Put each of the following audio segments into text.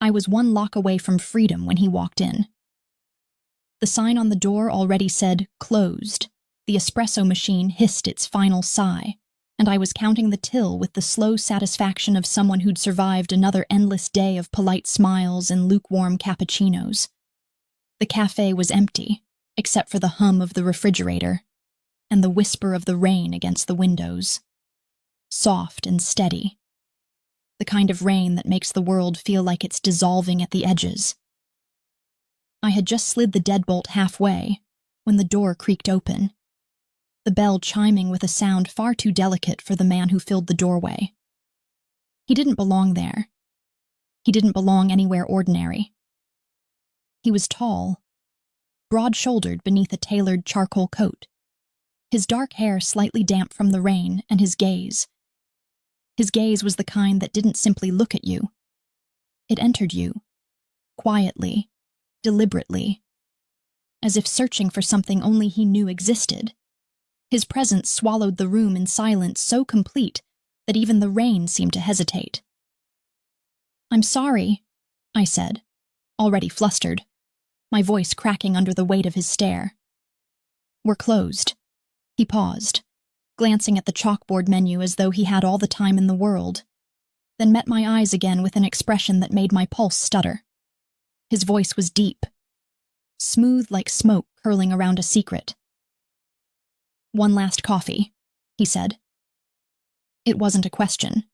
I was one lock away from freedom when he walked in. The sign on the door already said, "Closed." The espresso machine hissed its final sigh, and I was counting the till with the slow satisfaction of someone who'd survived another endless day of polite smiles and lukewarm cappuccinos. The cafe was empty, except for the hum of the refrigerator and the whisper of the rain against the windows. Soft and steady. The kind of rain that makes the world feel like it's dissolving at the edges. I had just slid the deadbolt halfway when the door creaked open, the bell chiming with a sound far too delicate for the man who filled the doorway. He didn't belong there. He didn't belong anywhere ordinary. He was tall, broad-shouldered beneath a tailored charcoal coat, his dark hair slightly damp from the rain, and his gaze. His gaze was the kind that didn't simply look at you. It entered you, quietly, deliberately, as if searching for something only he knew existed. His presence swallowed the room in silence so complete that even the rain seemed to hesitate. "I'm sorry," I said, already flustered, my voice cracking under the weight of his stare. "We're closed." He paused, glancing at the chalkboard menu as though he had all the time in the world, then met my eyes again with an expression that made my pulse stutter. His voice was deep, smooth like smoke curling around a secret. "One last coffee," he said. It wasn't a question.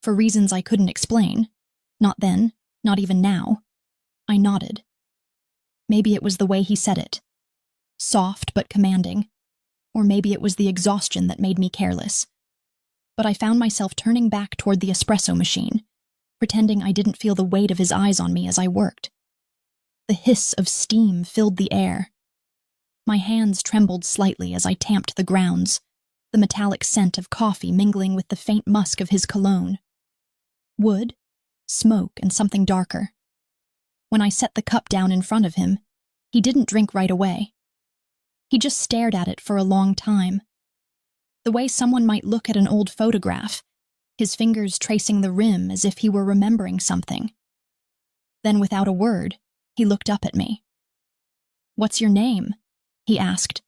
For reasons I couldn't explain, not then, not even now, I nodded. Maybe it was the way he said it, soft but commanding, or maybe it was the exhaustion that made me careless. But I found myself turning back toward the espresso machine, pretending I didn't feel the weight of his eyes on me as I worked. The hiss of steam filled the air. My hands trembled slightly as I tamped the grounds, the metallic scent of coffee mingling with the faint musk of his cologne. Wood, smoke, and something darker. When I set the cup down in front of him, he didn't drink right away. He just stared at it for a long time. The way someone might look at an old photograph, his fingers tracing the rim as if he were remembering something. Then, without a word, he looked up at me. "What's your name?" he asked.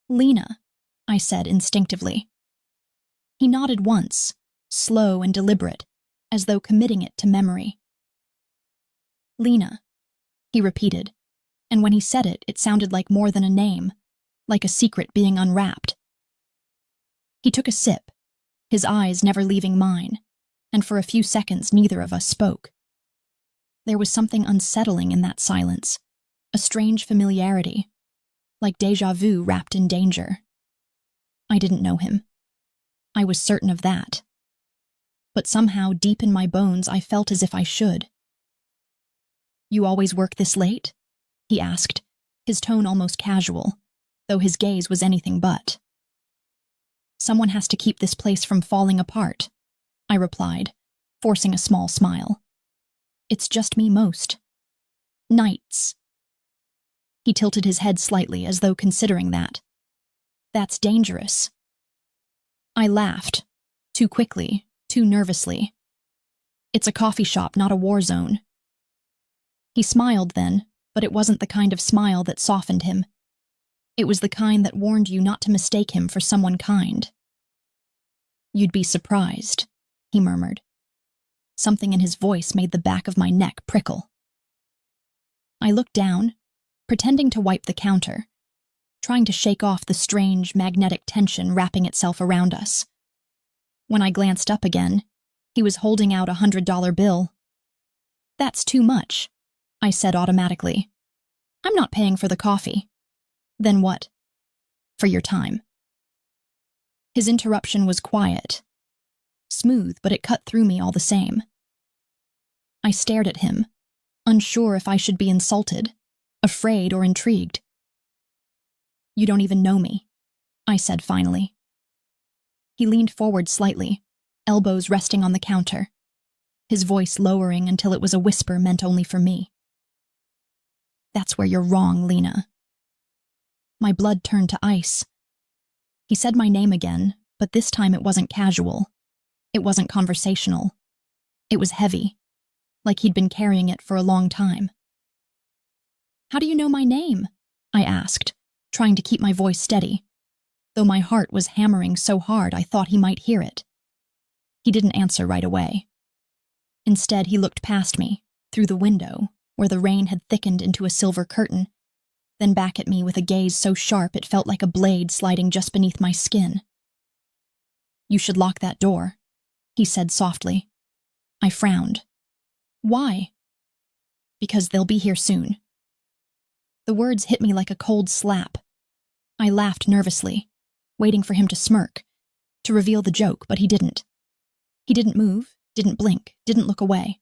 "Lena," I said instinctively. He nodded once, slow and deliberate, as though committing it to memory. "Lena," he repeated, and when he said it, it sounded like more than a name, like a secret being unwrapped. He took a sip, his eyes never leaving mine, and for a few seconds neither of us spoke. There was something unsettling in that silence, a strange familiarity, like déjà vu wrapped in danger. I didn't know him. I was certain of that. But somehow, deep in my bones, I felt as if I should. "You always work this late?" he asked, his tone almost casual, though his gaze was anything but. "Someone has to keep this place from falling apart," I replied, forcing a small smile. "It's just me most. Nights." He tilted his head slightly as though considering that. "That's dangerous." I laughed, too quickly, too nervously. "It's a coffee shop, not a war zone." He smiled then, but it wasn't the kind of smile that softened him. It was the kind that warned you not to mistake him for someone kind. "You'd be surprised," he murmured. Something in his voice made the back of my neck prickle. I looked down, pretending to wipe the counter, trying to shake off the strange, magnetic tension wrapping itself around us. When I glanced up again, he was holding out a $100 bill. "That's too much," I said automatically. "I'm not paying for the coffee." "Then what?" "For your time." His interruption was quiet, smooth, but it cut through me all the same. I stared at him, unsure if I should be insulted, afraid, or intrigued. "You don't even know me," I said finally. He leaned forward slightly, elbows resting on the counter, his voice lowering until it was a whisper meant only for me. "That's where you're wrong, Lena." My blood turned to ice. He said my name again, but this time it wasn't casual. It wasn't conversational. It was heavy, like he'd been carrying it for a long time. "How do you know my name?" I asked, trying to keep my voice steady, though my heart was hammering so hard I thought he might hear it. He didn't answer right away. Instead, he looked past me, through the window, where the rain had thickened into a silver curtain, then back at me with a gaze so sharp it felt like a blade sliding just beneath my skin. "You should lock that door," he said softly. I frowned. "Why?" "Because they'll be here soon." The words hit me like a cold slap. I laughed nervously, waiting for him to smirk, to reveal the joke, but he didn't. He didn't move, didn't blink, didn't look away.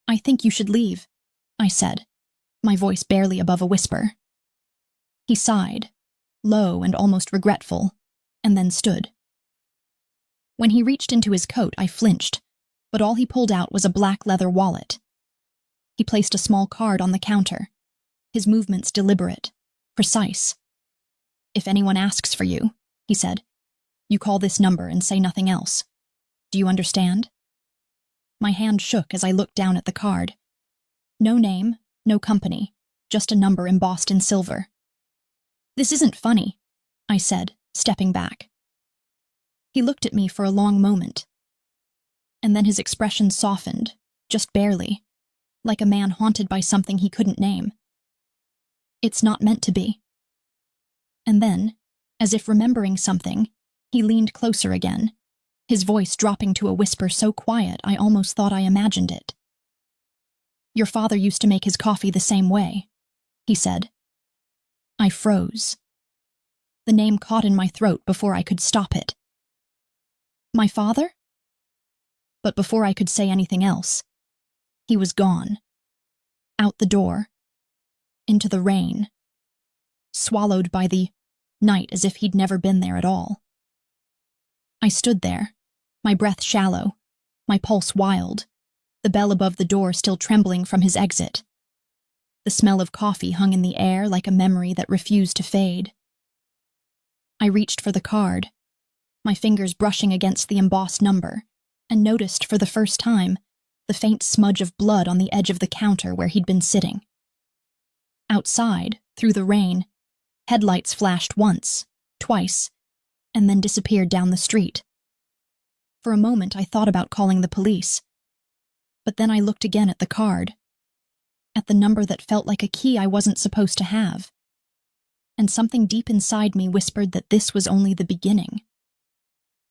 "I think you should leave," I said, my voice barely above a whisper. He sighed, low and almost regretful, and then stood. When he reached into his coat, I flinched, but all he pulled out was a black leather wallet. He placed a small card on the counter, his movements deliberate, precise. "If anyone asks for you," he said, "you call this number and say nothing else. Do you understand?" My hand shook as I looked down at the card. No name, no company, just a number embossed in silver. "This isn't funny," I said, stepping back. He looked at me for a long moment, and then his expression softened, just barely, like a man haunted by something he couldn't name. "It's not meant to be." And then, as if remembering something, he leaned closer again, his voice dropping to a whisper so quiet I almost thought I imagined it. "Your father used to make his coffee the same way," he said. I froze. The name caught in my throat before I could stop it. "My father?" But before I could say anything else, he was gone. Out the door. Into the rain. Swallowed by the night as if he'd never been there at all. I stood there, my breath shallow, my pulse wild, the bell above the door still trembling from his exit. The smell of coffee hung in the air like a memory that refused to fade. I reached for the card, my fingers brushing against the embossed number, and noticed for the first time the faint smudge of blood on the edge of the counter where he'd been sitting. Outside, through the rain, headlights flashed once, twice, and then disappeared down the street. For a moment I thought about calling the police, but then I looked again at the card, at the number that felt like a key I wasn't supposed to have, and something deep inside me whispered that this was only the beginning,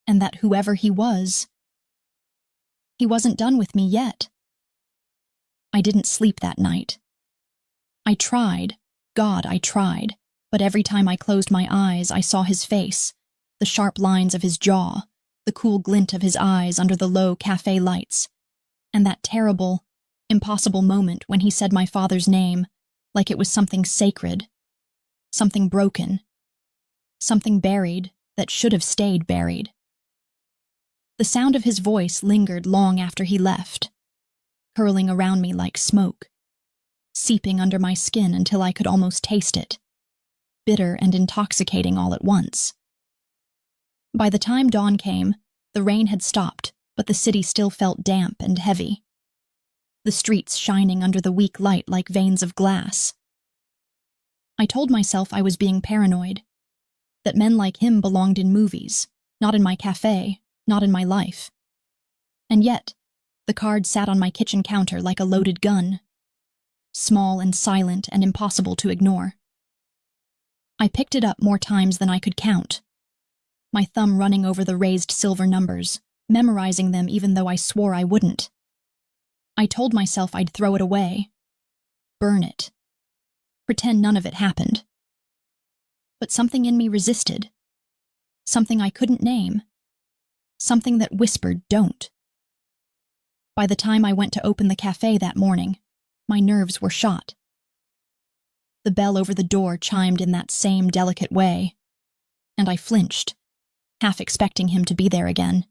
and that whoever he wasn't done with me yet. I didn't sleep that night. I tried, God, I tried, but every time I closed my eyes I saw his face, the sharp lines of his jaw, the cool glint of his eyes under the low cafe lights, and that terrible, impossible moment when he said my father's name like it was something sacred, something broken, something buried that should have stayed buried. The sound of his voice lingered long after he left, curling around me like smoke, seeping under my skin until I could almost taste it, bitter and intoxicating all at once. By the time dawn came, the rain had stopped, but the city still felt damp and heavy, the streets shining under the weak light like veins of glass. I told myself I was being paranoid, that men like him belonged in movies, not in my cafe, not in my life. And yet, the card sat on my kitchen counter like a loaded gun, small and silent and impossible to ignore. I picked it up more times than I could count, my thumb running over the raised silver numbers, memorizing them even though I swore I wouldn't. I told myself I'd throw it away, burn it, pretend none of it happened. But something in me resisted, something I couldn't name, something that whispered, don't. By the time I went to open the cafe that morning, my nerves were shot. The bell over the door chimed in that same delicate way, and I flinched, half expecting him to be there again,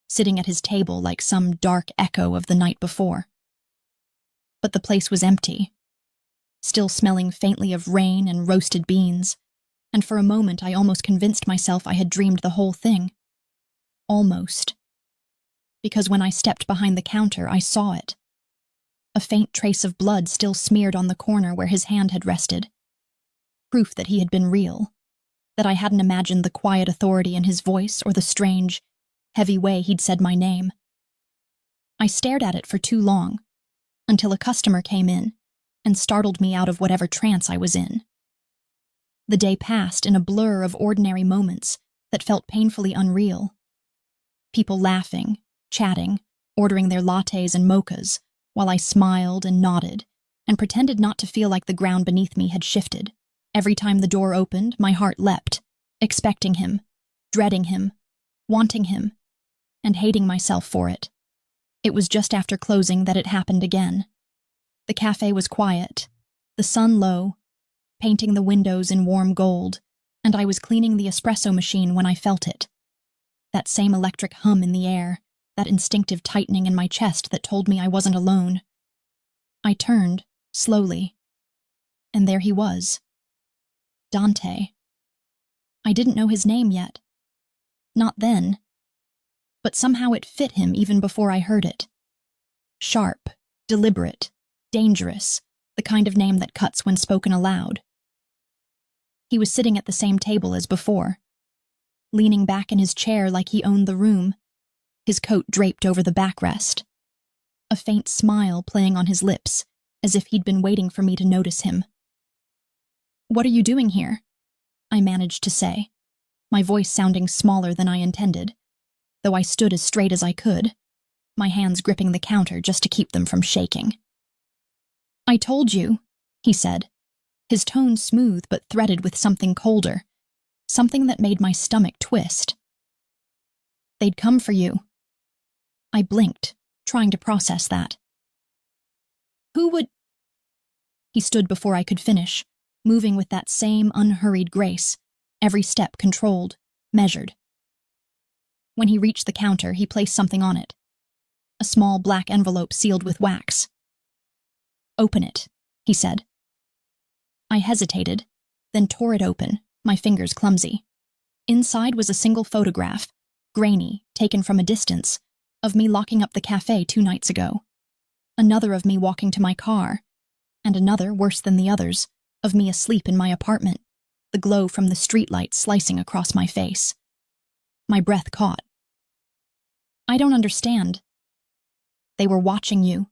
sitting at his table like some dark echo of the night before. But the place was empty, still smelling faintly of rain and roasted beans, and for a moment I almost convinced myself I had dreamed the whole thing. Almost. because when I stepped behind the counter, I saw it. A faint trace of blood still smeared on the corner where his hand had rested. Proof that he had been real, that I hadn't imagined the quiet authority in his voice or the strange, heavy way he'd said my name. I stared at it for too long, until a customer came in and startled me out of whatever trance I was in. The day passed in a blur of ordinary moments that felt painfully unreal. People laughing, chatting, ordering their lattes and mochas, while I smiled and nodded and pretended not to feel like the ground beneath me had shifted. Every time the door opened, my heart leapt, expecting him, dreading him, wanting him, and hating myself for it. It was just after closing that it happened again. The cafe was quiet, the sun low, painting the windows in warm gold, and I was cleaning the espresso machine when I felt it. That same electric hum in the air, that instinctive tightening in my chest that told me I wasn't alone. I turned, slowly, and there he was. Dante. I didn't know his name yet. Not then. But somehow it fit him even before I heard it. Sharp, deliberate, dangerous, the kind of name that cuts when spoken aloud. He was sitting at the same table as before, leaning back in his chair like he owned the room, his coat draped over the backrest, a faint smile playing on his lips, as if he'd been waiting for me to notice him. "What are you doing here?" I managed to say, my voice sounding smaller than I intended, though I stood as straight as I could, my hands gripping the counter just to keep them from shaking. "I told you," he said, his tone smooth but threaded with something colder, something that made my stomach twist. "They'd come for you." I blinked, trying to process that. "Who would—" He stood before I could finish, moving with that same unhurried grace, every step controlled, measured. When he reached the counter, he placed something on it. A small black envelope sealed with wax. "Open it," he said. I hesitated, then tore it open, my fingers clumsy. Inside was a single photograph, grainy, taken from a distance, of me locking up the cafe 2 nights ago. Another of me walking to my car, and another, worse than the others, of me asleep in my apartment, the glow from the streetlight slicing across my face. My breath caught. "I don't understand." "They were watching you,"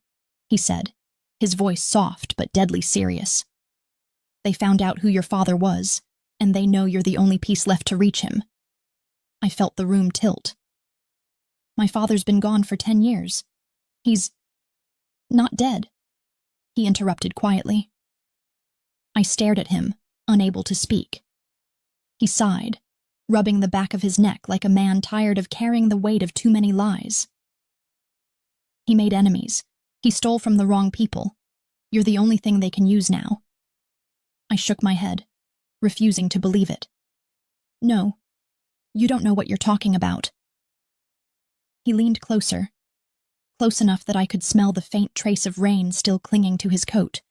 he said, his voice soft but deadly serious. "They found out who your father was, and they know you're the only piece left to reach him." I felt the room tilt. "My father's been gone for 10 years. He's not dead," he interrupted quietly. I stared at him, unable to speak. He sighed, rubbing the back of his neck like a man tired of carrying the weight of too many lies. "He made enemies. He stole from the wrong people. You're the only thing they can use now." I shook my head, refusing to believe it. "No, you don't know what you're talking about." He leaned closer, close enough that I could smell the faint trace of rain still clinging to his coat,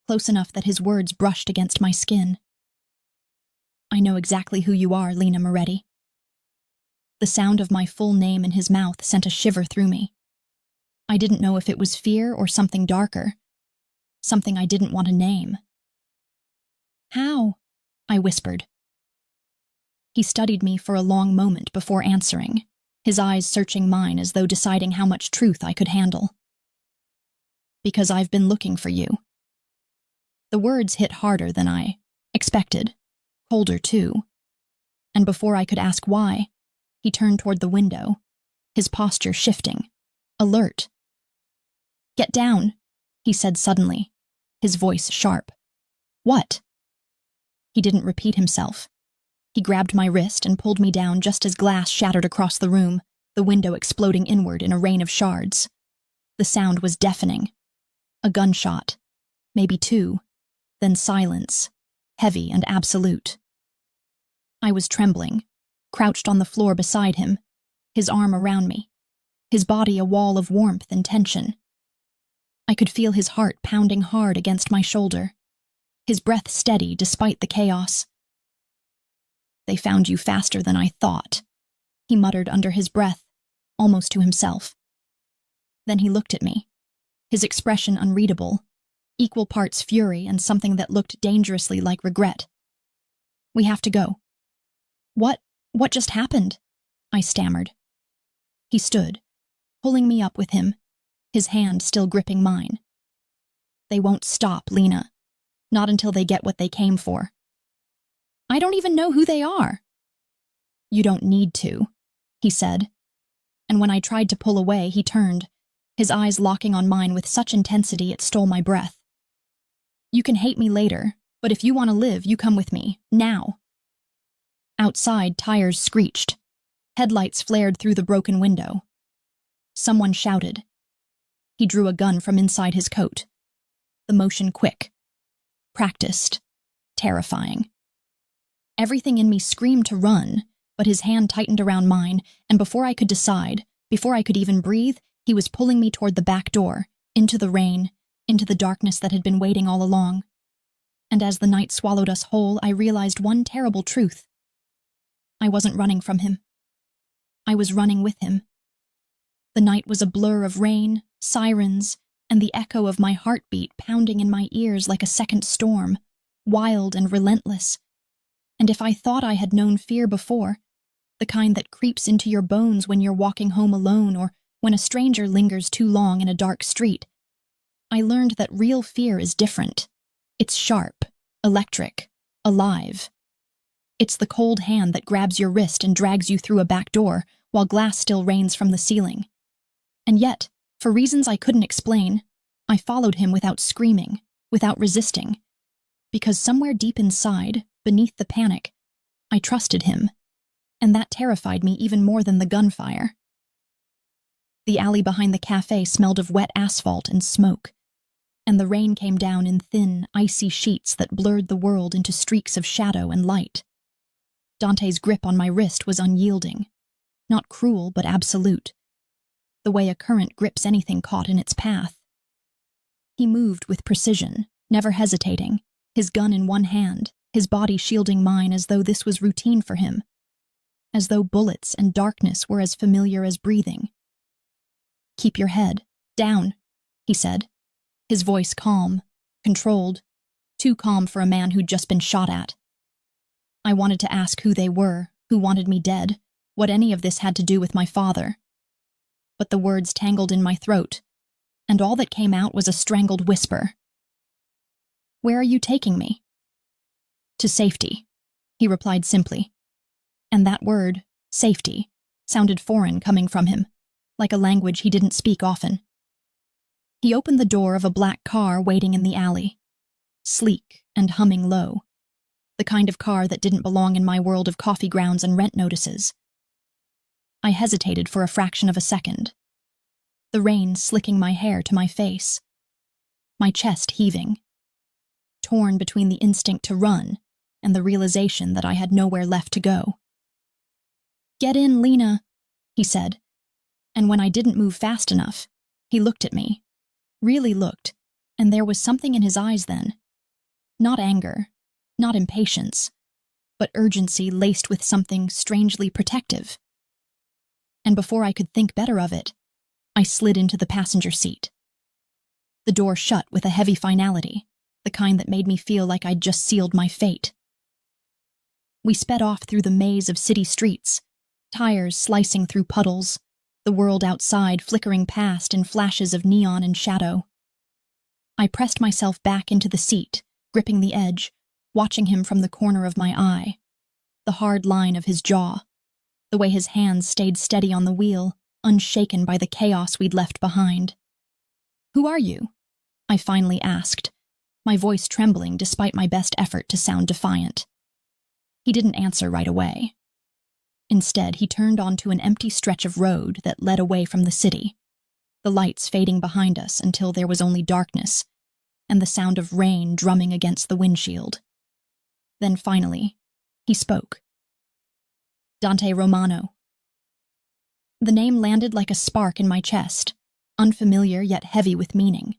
close enough that his words brushed against my skin. "I know exactly who you are, Lena Moretti." The sound of my full name in his mouth sent a shiver through me. I didn't know if it was fear or something darker, something I didn't want to name. "How?" I whispered. He studied me for a long moment before answering, his eyes searching mine as though deciding how much truth I could handle. "Because I've been looking for you." The words hit harder than I expected, colder too, and before I could ask why, he turned toward the window, his posture shifting, alert. "Get down," he said suddenly, his voice sharp. "What?" He didn't repeat himself. He grabbed my wrist and pulled me down just as glass shattered across the room, the window exploding inward in a rain of shards. The sound was deafening. A gunshot, maybe 2, then silence, heavy and absolute. I was trembling, crouched on the floor beside him, his arm around me, his body a wall of warmth and tension. I could feel his heart pounding hard against my shoulder, his breath steady despite the chaos. "They found you faster than I thought," he muttered under his breath, almost to himself. Then he looked at me, his expression unreadable, equal parts fury and something that looked dangerously like regret. "We have to go." What just happened?" I stammered. He stood, pulling me up with him, his hand still gripping mine. "They won't stop, Lena. Not until they get what they came for." "I don't even know who they are." "You don't need to," he said. And when I tried to pull away, he turned, his eyes locking on mine with such intensity it stole my breath. "You can hate me later, but if you want to live, you come with me, now." Outside, tires screeched. Headlights flared through the broken window. Someone shouted. He drew a gun from inside his coat. The motion quick. Practiced. Terrifying. Everything in me screamed to run, but his hand tightened around mine, and before I could decide, before I could even breathe, he was pulling me toward the back door, into the rain, into the darkness that had been waiting all along. And as the night swallowed us whole, I realized one terrible truth. I wasn't running from him. I was running with him. The night was a blur of rain, sirens, and the echo of my heartbeat pounding in my ears like a second storm, wild and relentless. And if I thought I had known fear before, the kind that creeps into your bones when you're walking home alone or when a stranger lingers too long in a dark street, I learned that real fear is different. It's sharp, electric, alive. It's the cold hand that grabs your wrist and drags you through a back door while glass still rains from the ceiling. And yet, for reasons I couldn't explain, I followed him without screaming, without resisting. Because somewhere deep inside, beneath the panic, I trusted him, and that terrified me even more than the gunfire. The alley behind the cafe smelled of wet asphalt and smoke, and the rain came down in thin, icy sheets that blurred the world into streaks of shadow and light. Dante's grip on my wrist was unyielding, not cruel but absolute, the way a current grips anything caught in its path. He moved with precision, never hesitating, his gun in one hand, his body shielding mine as though this was routine for him, as though bullets and darkness were as familiar as breathing. "Keep your head down," he said, his voice calm, controlled, too calm for a man who'd just been shot at. I wanted to ask who they were, who wanted me dead, what any of this had to do with my father. But the words tangled in my throat, and all that came out was a strangled whisper. "Where are you taking me?" "To safety," he replied simply. And that word, safety, sounded foreign coming from him, like a language he didn't speak often. He opened the door of a black car waiting in the alley, sleek and humming low, the kind of car that didn't belong in my world of coffee grounds and rent notices. I hesitated for a fraction of a second, the rain slicking my hair to my face, my chest heaving, torn between the instinct to run and the realization that I had nowhere left to go. "Get in, Lena," he said, and when I didn't move fast enough, he looked at me, really looked, and there was something in his eyes then. Not anger, not impatience, but urgency laced with something strangely protective. And before I could think better of it, I slid into the passenger seat. The door shut with a heavy finality, the kind that made me feel like I'd just sealed my fate. We sped off through the maze of city streets, tires slicing through puddles, the world outside flickering past in flashes of neon and shadow. I pressed myself back into the seat, gripping the edge, watching him from the corner of my eye, the hard line of his jaw, the way his hands stayed steady on the wheel, unshaken by the chaos we'd left behind. "Who are you?" I finally asked, my voice trembling despite my best effort to sound defiant. He didn't answer right away. Instead, he turned onto an empty stretch of road that led away from the city, the lights fading behind us until there was only darkness, and the sound of rain drumming against the windshield. Then finally, he spoke. "Dante Romano." The name landed like a spark in my chest, unfamiliar yet heavy with meaning.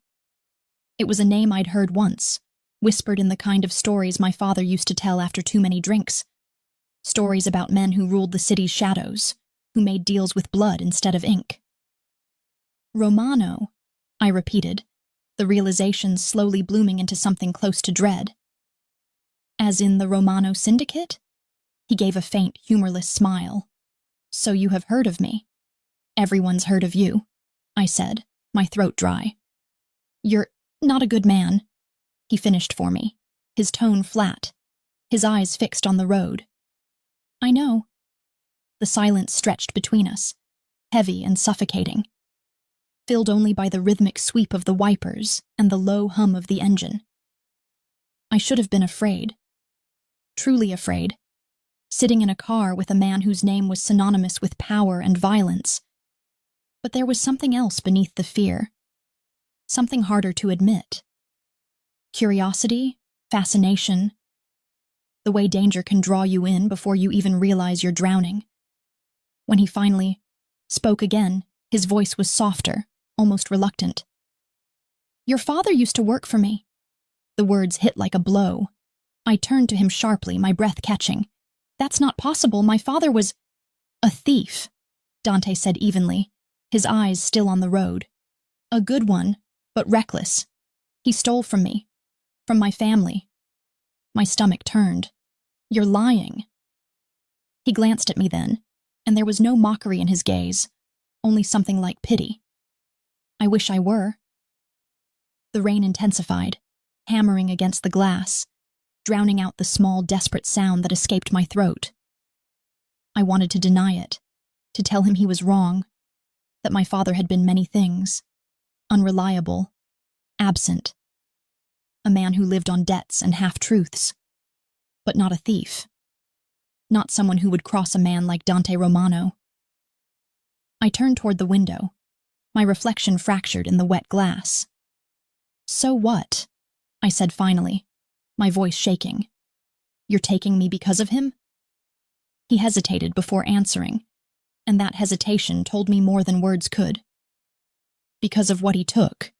It was a name I'd heard once, whispered in the kind of stories my father used to tell after too many drinks. Stories about men who ruled the city's shadows, who made deals with blood instead of ink. Romano, I repeated, the realization slowly blooming into something close to dread. As in the Romano Syndicate? He gave a faint, humorless smile. So you have heard of me. Everyone's heard of you, I said, my throat dry. You're not a good man, he finished for me, his tone flat, his eyes fixed on the road. I know. The silence stretched between us, heavy and suffocating, filled only by the rhythmic sweep of the wipers and the low hum of the engine. I should have been afraid, truly afraid, sitting in a car with a man whose name was synonymous with power and violence. But there was something else beneath the fear, something harder to admit. Curiosity, fascination, the way danger can draw you in before you even realize you're drowning. When he finally spoke again, his voice was softer, almost reluctant. Your father used to work for me. The words hit like a blow. I turned to him sharply, my breath catching. That's not possible. My father was a thief, Dante said evenly, his eyes still on the road. A good one, but reckless. He stole from me, from my family. My stomach turned. You're lying. He glanced at me then, and there was no mockery in his gaze, only something like pity. I wish I were. The rain intensified, hammering against the glass, drowning out the small, desperate sound that escaped my throat. I wanted to deny it, to tell him he was wrong, that my father had been many things, unreliable, absent, a man who lived on debts and half-truths, but not a thief, not someone who would cross a man like Dante Romano. I turned toward the window, my reflection fractured in the wet glass. So what? I said finally, my voice shaking. You're taking me because of him? He hesitated before answering, and that hesitation told me more than words could. Because of what he took,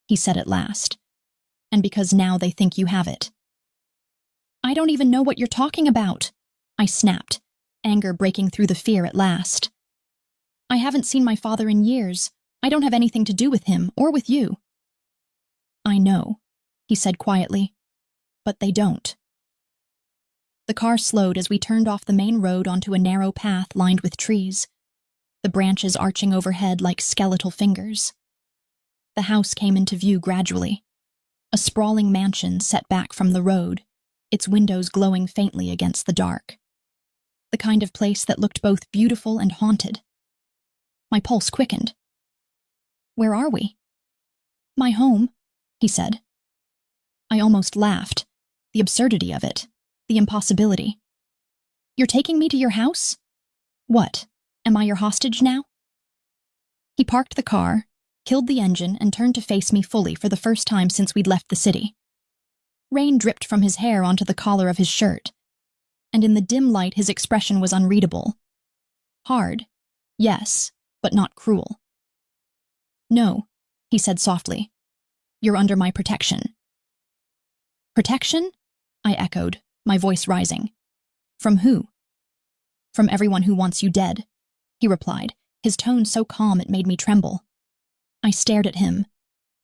he said at last, and because now they think you have it. I don't even know what you're talking about, I snapped, anger breaking through the fear at last. I haven't seen my father in years. I don't have anything to do with him or with you. I know, he said quietly, but they don't. The car slowed as we turned off the main road onto a narrow path lined with trees, the branches arching overhead like skeletal fingers. The house came into view gradually, a sprawling mansion set back from the road, its windows glowing faintly against the dark. The kind of place that looked both beautiful and haunted. My pulse quickened. Where are we? My home, he said. I almost laughed, the absurdity of it, the impossibility. You're taking me to your house? What, am I your hostage now? He parked the car, killed the engine, and turned to face me fully for the first time since we'd left the city. Rain dripped from his hair onto the collar of his shirt, and in the dim light his expression was unreadable. Hard, yes, but not cruel. No, he said softly. You're under my protection. Protection? I echoed, my voice rising. From who? From everyone who wants you dead, he replied, his tone so calm it made me tremble. I stared at him,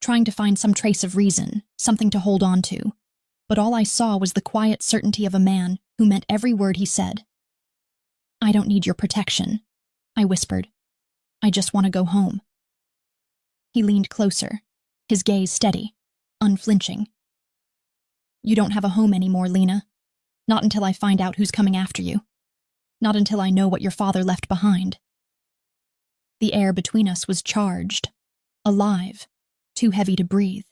trying to find some trace of reason, something to hold on to, but all I saw was the quiet certainty of a man who meant every word he said. I don't need your protection, I whispered. I just want to go home. He leaned closer, his gaze steady, unflinching. You don't have a home anymore, Lena. Not until I find out who's coming after you. Not until I know what your father left behind. The air between us was charged, alive, too heavy to breathe.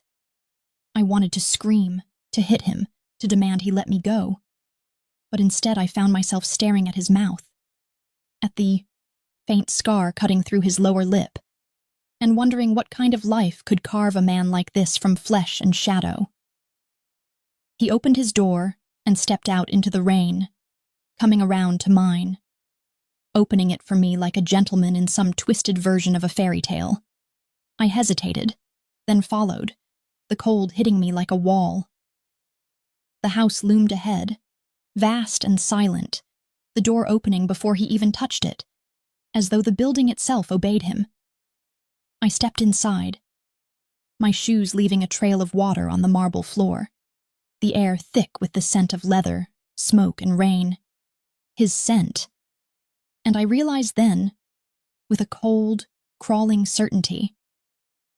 I wanted to scream, to hit him, to demand he let me go. But instead I found myself staring at his mouth, at the faint scar cutting through his lower lip, and wondering what kind of life could carve a man like this from flesh and shadow. He opened his door and stepped out into the rain, coming around to mine, opening it for me like a gentleman in some twisted version of a fairy tale. I hesitated, then followed, the cold hitting me like a wall. The house loomed ahead, vast and silent, the door opening before he even touched it, as though the building itself obeyed him. I stepped inside, my shoes leaving a trail of water on the marble floor, the air thick with the scent of leather, smoke, and rain. His scent. And I realized then, with a cold, crawling certainty,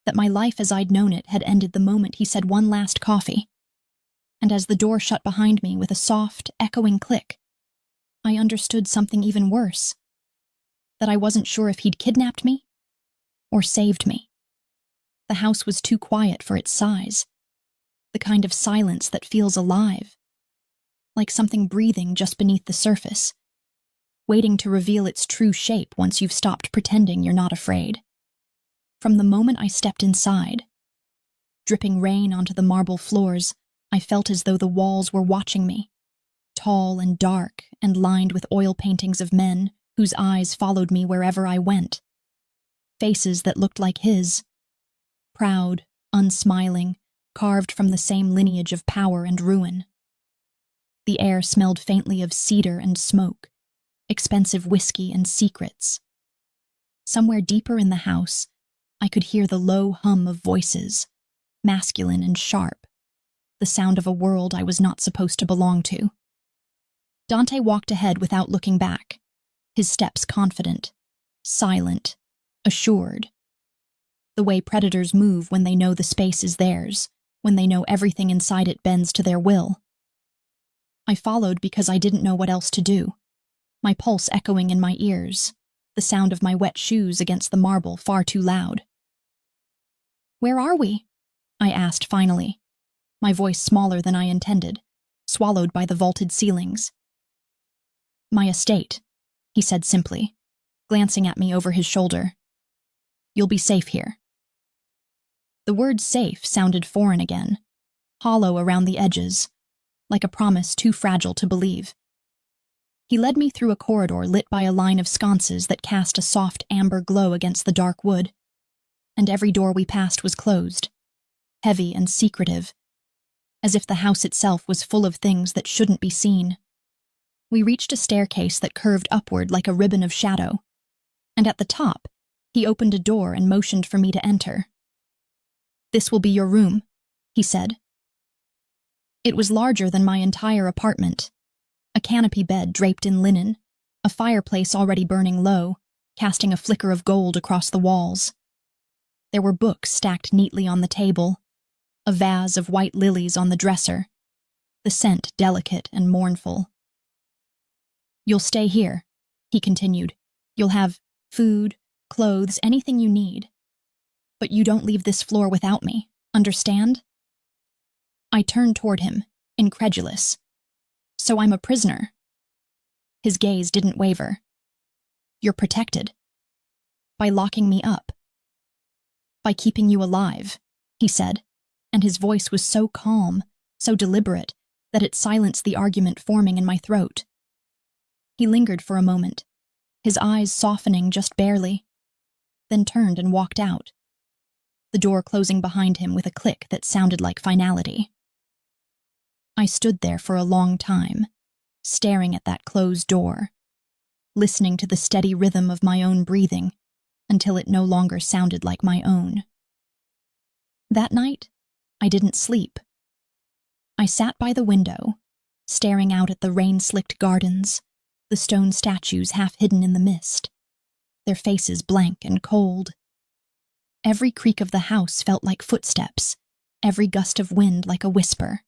that my life as I'd known it had ended the moment he said one last coffee. And as the door shut behind me with a soft, echoing click, I understood something even worse. That I wasn't sure if he'd kidnapped me or saved me. The house was too quiet for its size, the kind of silence that feels alive, like something breathing just beneath the surface, waiting to reveal its true shape once you've stopped pretending you're not afraid. From the moment I stepped inside, dripping rain onto the marble floors, I felt as though the walls were watching me, tall and dark and lined with oil paintings of men whose eyes followed me wherever I went. Faces that looked like his, proud, unsmiling, carved from the same lineage of power and ruin. The air smelled faintly of cedar and smoke, expensive whiskey and secrets. Somewhere deeper in the house, I could hear the low hum of voices, masculine and sharp, the sound of a world I was not supposed to belong to. Dante walked ahead without looking back, his steps confident, silent, assured. The way predators move when they know the space is theirs, when they know everything inside it bends to their will. I followed because I didn't know what else to do, my pulse echoing in my ears, the sound of my wet shoes against the marble far too loud. "Where are we?" I asked finally, my voice smaller than I intended, swallowed by the vaulted ceilings. "My estate," he said simply, glancing at me over his shoulder. "You'll be safe here." The word safe sounded foreign again, hollow around the edges, like a promise too fragile to believe. He led me through a corridor lit by a line of sconces that cast a soft amber glow against the dark wood, and every door we passed was closed, heavy and secretive, as if the house itself was full of things that shouldn't be seen. We reached a staircase that curved upward like a ribbon of shadow, and at the top, he opened a door and motioned for me to enter. "This will be your room," he said. It was larger than my entire apartment, a canopy bed draped in linen, a fireplace already burning low, casting a flicker of gold across the walls. There were books stacked neatly on the table, a vase of white lilies on the dresser, the scent delicate and mournful. "You'll stay here," he continued. "You'll have food, clothes, anything you need. But you don't leave this floor without me, understand?" I turned toward him, incredulous. "So I'm a prisoner?" His gaze didn't waver. "You're protected. By locking me up. By keeping you alive," he said, and his voice was so calm, so deliberate, that it silenced the argument forming in my throat. He lingered for a moment, his eyes softening just barely, then turned and walked out, the door closing behind him with a click that sounded like finality. I stood there for a long time, staring at that closed door, listening to the steady rhythm of my own breathing until it no longer sounded like my own. That night, I didn't sleep. I sat by the window, staring out at the rain-slicked gardens, the stone statues half hidden in the mist, their faces blank and cold. Every creak of the house felt like footsteps, every gust of wind like a whisper.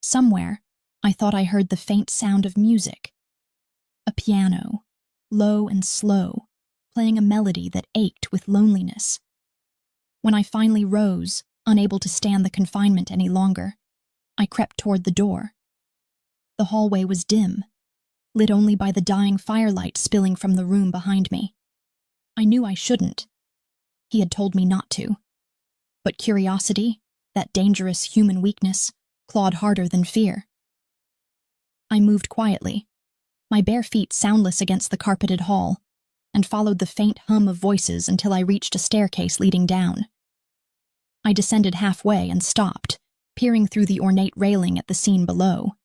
Somewhere, I thought I heard the faint sound of music. A piano, low and slow, playing a melody that ached with loneliness. When I finally rose, unable to stand the confinement any longer, I crept toward the door. The hallway was dim, lit only by the dying firelight spilling from the room behind me. I knew I shouldn't. He had told me not to. But curiosity, that dangerous human weakness, clawed harder than fear. I moved quietly, my bare feet soundless against the carpeted hall, and followed the faint hum of voices until I reached a staircase leading down. I descended halfway and stopped, peering through the ornate railing at the scene below.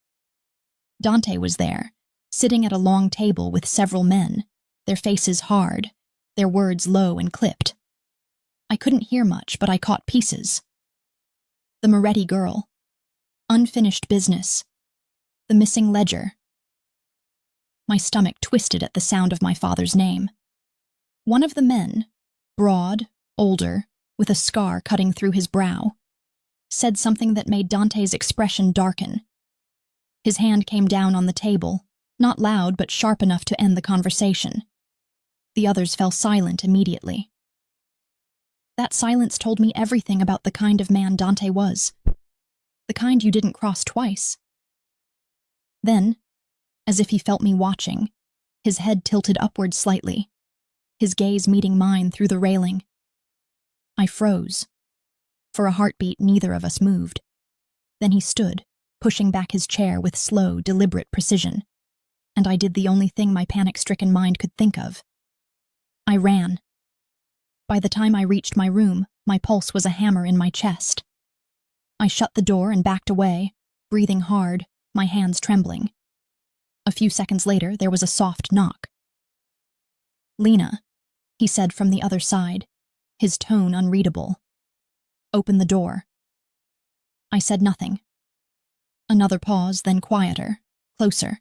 Dante was there, sitting at a long table with several men, their faces hard, their words low and clipped. I couldn't hear much, but I caught pieces. The Moretti girl. Unfinished business. The missing ledger. My stomach twisted at the sound of my father's name. One of the men, broad, older, with a scar cutting through his brow, said something that made Dante's expression darken. His hand came down on the table, not loud but sharp enough to end the conversation. The others fell silent immediately. That silence told me everything about the kind of man Dante was. The kind you didn't cross twice. Then, as if he felt me watching, his head tilted upward slightly, his gaze meeting mine through the railing. I froze. For a heartbeat, neither of us moved. Then he stood, pushing back his chair with slow, deliberate precision, and I did the only thing my panic-stricken mind could think of. I ran. By the time I reached my room, my pulse was a hammer in my chest. I shut the door and backed away, breathing hard, my hands trembling. A few seconds later, there was a soft knock. "Lena," he said from the other side, his tone unreadable. "Open the door." I said nothing. Another pause, then quieter, closer.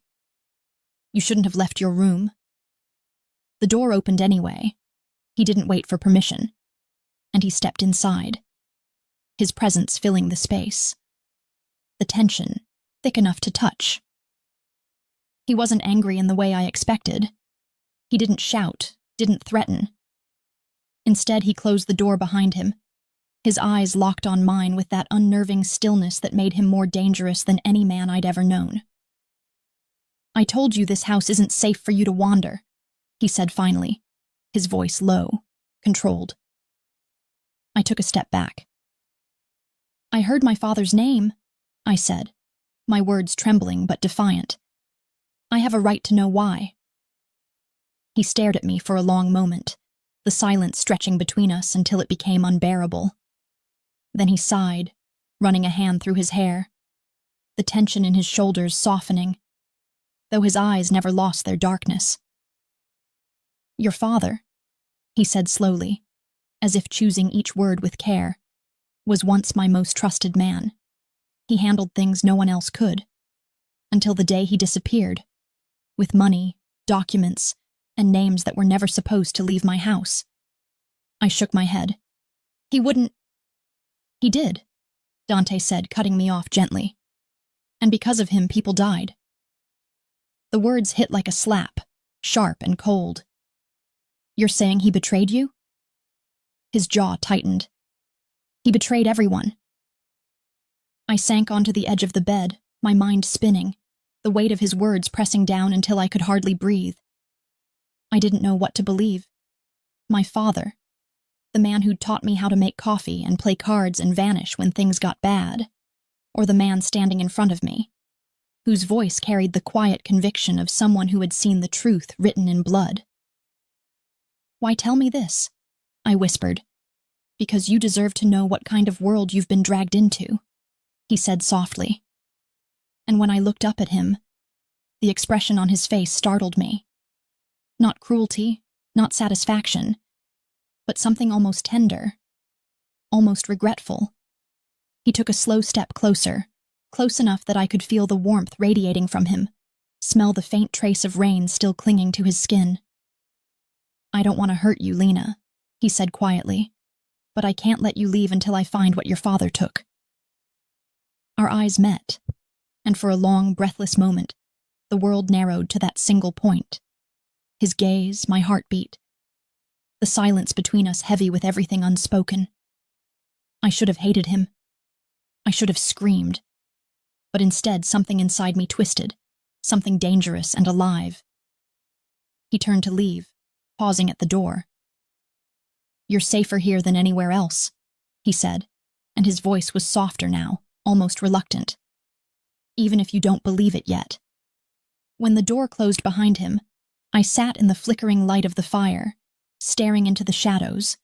"You shouldn't have left your room." The door opened anyway. He didn't wait for permission, and he stepped inside, his presence filling the space. The tension, thick enough to touch. He wasn't angry in the way I expected. He didn't shout, didn't threaten. Instead, he closed the door behind him, his eyes locked on mine with that unnerving stillness that made him more dangerous than any man I'd ever known. "I told you this house isn't safe for you to wander," he said finally, his voice low, controlled. I took a step back. "I heard my father's name," I said, my words trembling but defiant. "I have a right to know why." He stared at me for a long moment, the silence stretching between us until it became unbearable. Then he sighed, running a hand through his hair, the tension in his shoulders softening, though his eyes never lost their darkness. "Your father," he said slowly, as if choosing each word with care, "was once my most trusted man. He handled things no one else could, until the day he disappeared, with money, documents, and names that were never supposed to leave my house." I shook my head. "He wouldn't—" "He did," Dante said, cutting me off gently. "And because of him, people died." The words hit like a slap, sharp and cold. "You're saying he betrayed you?" His jaw tightened. "He betrayed everyone." I sank onto the edge of the bed, my mind spinning, the weight of his words pressing down until I could hardly breathe. I didn't know what to believe. My father, the man who'd taught me how to make coffee and play cards and vanish when things got bad, or the man standing in front of me, whose voice carried the quiet conviction of someone who had seen the truth written in blood. "Why tell me this?" I whispered. "Because you deserve to know what kind of world you've been dragged into," he said softly. And when I looked up at him, the expression on his face startled me. Not cruelty, not satisfaction, but something almost tender, almost regretful. He took a slow step closer, close enough that I could feel the warmth radiating from him, smell the faint trace of rain still clinging to his skin. "I don't want to hurt you, Lena," he said quietly, "but I can't let you leave until I find what your father took." Our eyes met, and for a long, breathless moment, the world narrowed to that single point. His gaze, my heartbeat. The silence between us heavy with everything unspoken. I should have hated him. I should have screamed. But instead, something inside me twisted, something dangerous and alive. He turned to leave, pausing at the door. "You're safer here than anywhere else," he said, and his voice was softer now, almost reluctant. "Even if you don't believe it yet." When the door closed behind him, I sat in the flickering light of the fire, staring into the shadows,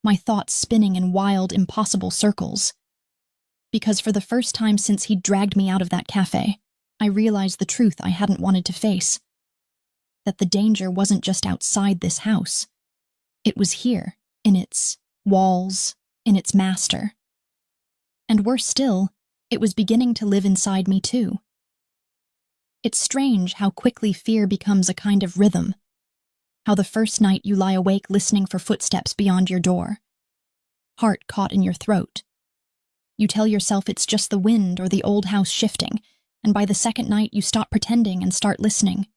my thoughts spinning in wild, impossible circles. Because for the first time since he'd dragged me out of that cafe, I realized the truth I hadn't wanted to face. that the danger wasn't just outside this house. It was here, in its walls, in its master. And worse still, it was beginning to live inside me too. It's strange how quickly fear becomes a kind of rhythm, how the first night you lie awake listening for footsteps beyond your door, heart caught in your throat. You tell yourself it's just the wind or the old house shifting, and by the second night you stop pretending and start listening,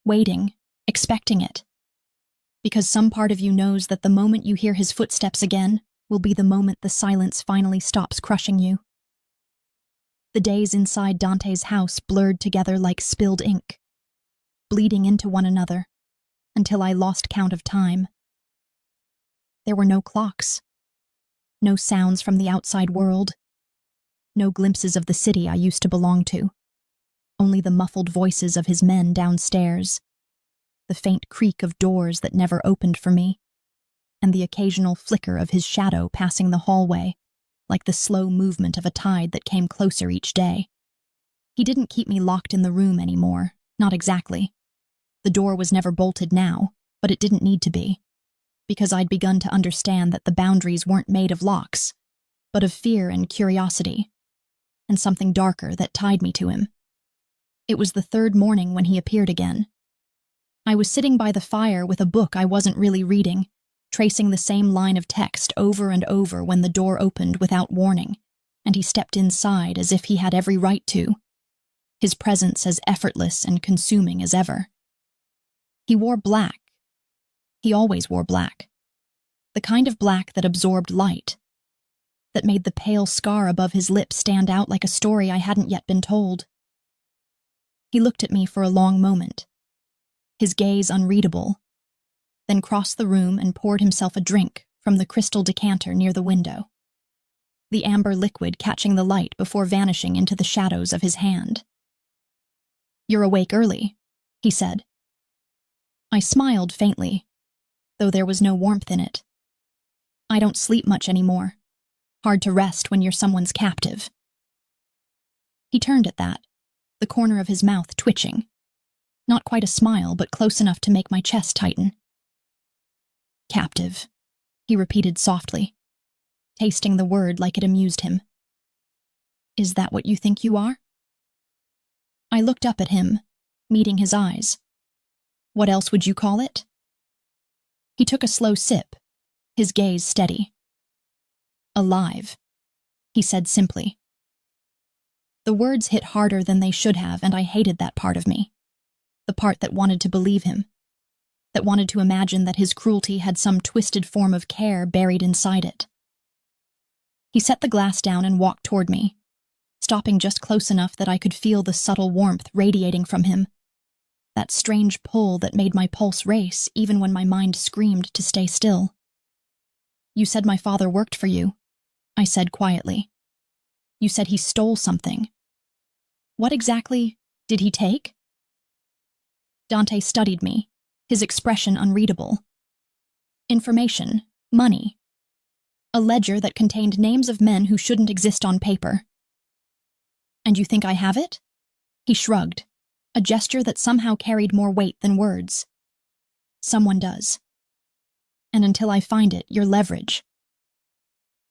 waiting, expecting it. Because some part of you knows that the moment you hear his footsteps again will be the moment the silence finally stops crushing you. The days inside Dante's house blurred together like spilled ink, bleeding into one another, until I lost count of time. There were no clocks, no sounds from the outside world, no glimpses of the city I used to belong to, only the muffled voices of his men downstairs, the faint creak of doors that never opened for me, and the occasional flicker of his shadow passing the hallway, like the slow movement of a tide that came closer each day. He didn't keep me locked in the room anymore, not exactly. The door was never bolted now, but it didn't need to be, because I'd begun to understand that the boundaries weren't made of locks, but of fear and curiosity, and something darker that tied me to him. It was the third morning when he appeared again. I was sitting by the fire with a book I wasn't really reading, tracing the same line of text over and over when the door opened without warning, and he stepped inside as if he had every right to, his presence as effortless and consuming as ever. He wore black. He always wore black. The kind of black that absorbed light, that made the pale scar above his lip stand out like a story I hadn't yet been told. He looked at me for a long moment, his gaze unreadable, then crossed the room and poured himself a drink from the crystal decanter near the window, the amber liquid catching the light before vanishing into the shadows of his hand. "You're awake early," he said. I smiled faintly, though there was no warmth in it. "I don't sleep much anymore. Hard to rest when you're someone's captive." He turned at that, the corner of his mouth twitching. Not quite a smile, but close enough to make my chest tighten. "Captive," he repeated softly, tasting the word like it amused him. "Is that what you think you are?" I looked up at him, meeting his eyes. "What else would you call it?" He took a slow sip, his gaze steady. "Alive," he said simply. The words hit harder than they should have, and I hated that part of me. The part that wanted to believe him, that wanted to imagine that his cruelty had some twisted form of care buried inside it. He set the glass down and walked toward me, stopping just close enough that I could feel the subtle warmth radiating from him, that strange pull that made my pulse race even when my mind screamed to stay still. "You said my father worked for you," I said quietly. "You said he stole something. What exactly did he take?" Dante studied me, his expression unreadable. "Information, money. A ledger that contained names of men who shouldn't exist on paper." "And you think I have it?" He shrugged, a gesture that somehow carried more weight than words. "Someone does. And until I find it, you're leverage."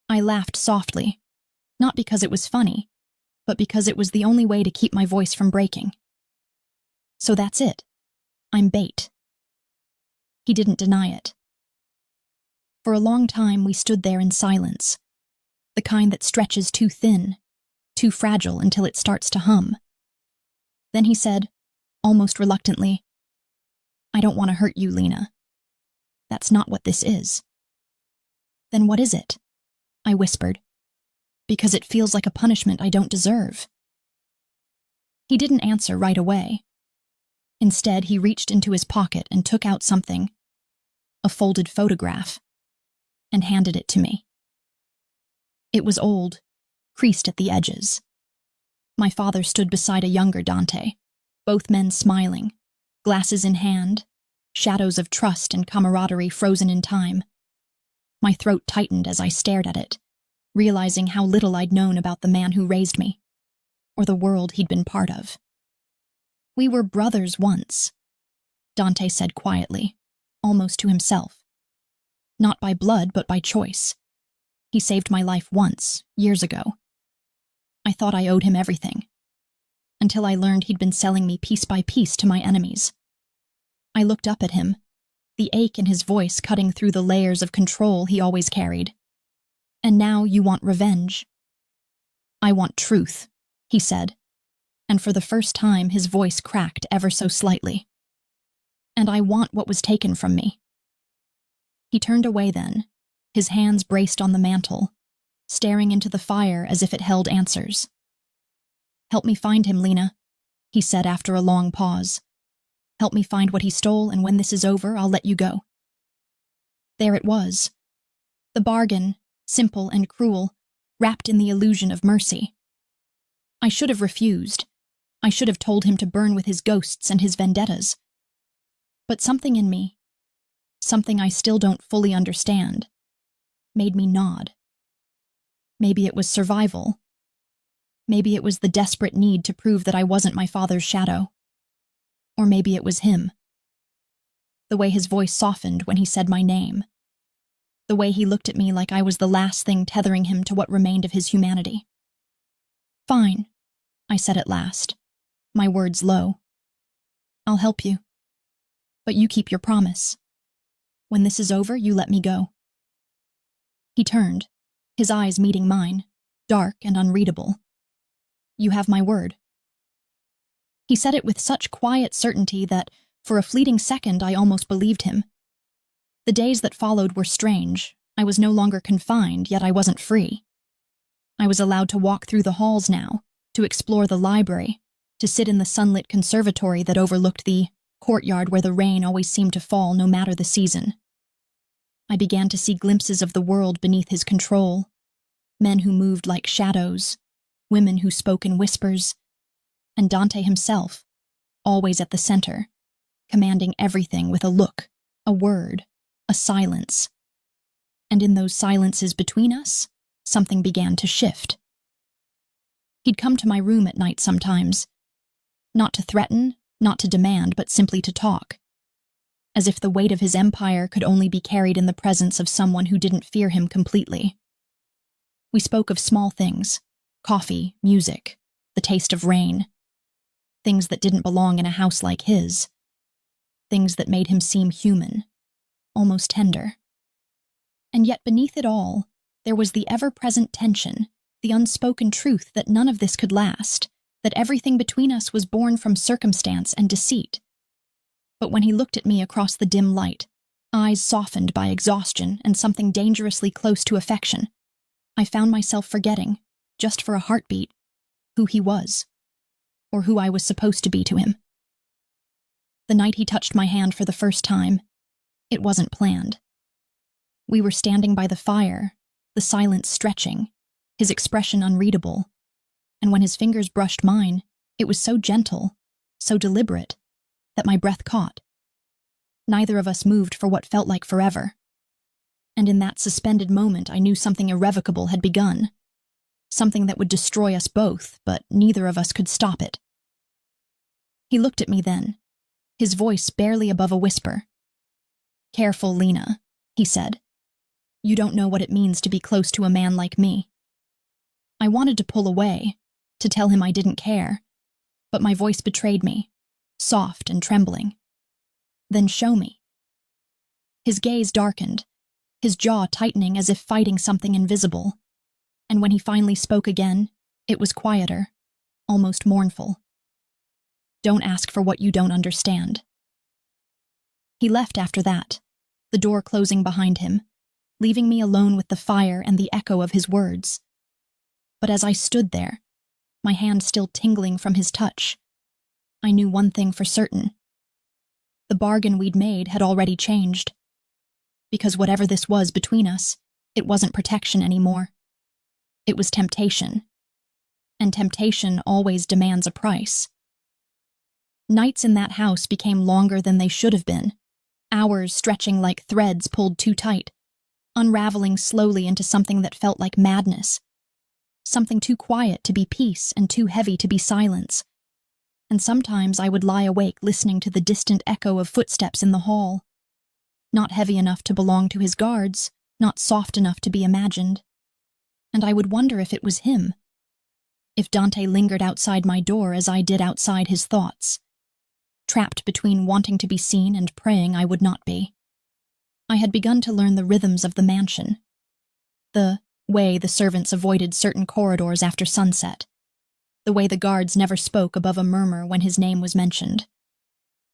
I laughed softly, not because it was funny, but because it was the only way to keep my voice from breaking. "So that's it. I'm bait." He didn't deny it. For a long time we stood there in silence, the kind that stretches too thin, too fragile until it starts to hum. Then he said, almost reluctantly, "I don't want to hurt you, Lena. That's not what this is." "Then what is it?" I whispered, "because it feels like a punishment I don't deserve." He didn't answer right away. Instead, he reached into his pocket and took out something, a folded photograph, and handed it to me. It was old, creased at the edges. My father stood beside a younger Dante, both men smiling, glasses in hand, shadows of trust and camaraderie frozen in time. My throat tightened as I stared at it, realizing how little I'd known about the man who raised me, or the world he'd been part of. We were brothers once, Dante said quietly, almost to himself. Not by blood, but by choice. He saved my life once, years ago. I thought I owed him everything, until I learned he'd been selling me piece by piece to my enemies. I looked up at him, the ache in his voice cutting through the layers of control he always carried. And now you want revenge. I want truth, he said, and for the first time his voice cracked ever so slightly. And I want what was taken from me. He turned away then, his hands braced on the mantel, staring into the fire as if it held answers. Help me find him, Lena, he said after a long pause. Help me find what he stole, and when this is over, I'll let you go. There it was. The bargain, simple and cruel, wrapped in the illusion of mercy. I should have refused. I should have told him to burn with his ghosts and his vendettas. But something in me, something I still don't fully understand, made me nod. Maybe it was survival. Maybe it was the desperate need to prove that I wasn't my father's shadow. Or maybe it was him. The way his voice softened when he said my name. The way he looked at me like I was the last thing tethering him to what remained of his humanity. Fine, I said at last, my words low. I'll help you. But you keep your promise. When this is over, you let me go. He turned, his eyes meeting mine, dark and unreadable. You have my word. He said it with such quiet certainty that, for a fleeting second, I almost believed him. The days that followed were strange. I was no longer confined, yet I wasn't free. I was allowed to walk through the halls now, to explore the library, to sit in the sunlit conservatory that overlooked the courtyard where the rain always seemed to fall no matter the season. I began to see glimpses of the world beneath his control, men who moved like shadows, women who spoke in whispers, and Dante himself, always at the center, commanding everything with a look, a word, a silence. And in those silences between us, something began to shift. He'd come to my room at night sometimes, not to threaten, not to demand, but simply to talk, as if the weight of his empire could only be carried in the presence of someone who didn't fear him completely. We spoke of small things, coffee, music, the taste of rain, things that didn't belong in a house like his, things that made him seem human, almost tender. And yet beneath it all, there was the ever-present tension, the unspoken truth that none of this could last, that everything between us was born from circumstance and deceit. But when he looked at me across the dim light, eyes softened by exhaustion and something dangerously close to affection, I found myself forgetting, just for a heartbeat, who he was, or who I was supposed to be to him. The night he touched my hand for the first time, it wasn't planned. We were standing by the fire, the silence stretching, his expression unreadable, and when his fingers brushed mine, it was so gentle, so deliberate, that my breath caught. Neither of us moved for what felt like forever. And in that suspended moment, I knew something irrevocable had begun, something that would destroy us both, but neither of us could stop it. He looked at me then, his voice barely above a whisper. Careful, Lena, he said. You don't know what it means to be close to a man like me. I wanted to pull away, to tell him I didn't care, but my voice betrayed me, soft and trembling. Then show me. His gaze darkened, his jaw tightening as if fighting something invisible, and when he finally spoke again, it was quieter, almost mournful. Don't ask for what you don't understand. He left after that, the door closing behind him, leaving me alone with the fire and the echo of his words. But as I stood there, my hand still tingling from his touch, I knew one thing for certain. The bargain we'd made had already changed. Because whatever this was between us, it wasn't protection anymore. It was temptation. And temptation always demands a price. Nights in that house became longer than they should have been, hours stretching like threads pulled too tight, unraveling slowly into something that felt like madness. Something too quiet to be peace and too heavy to be silence. and sometimes I would lie awake listening to the distant echo of footsteps in the hall. Not heavy enough to belong to his guards, not soft enough to be imagined. And I would wonder if it was him. If Dante lingered outside my door as I did outside his thoughts. Trapped between wanting to be seen and praying I would not be. I had begun to learn the rhythms of the mansion. The way the servants avoided certain corridors after sunset. The way the guards never spoke above a murmur when his name was mentioned.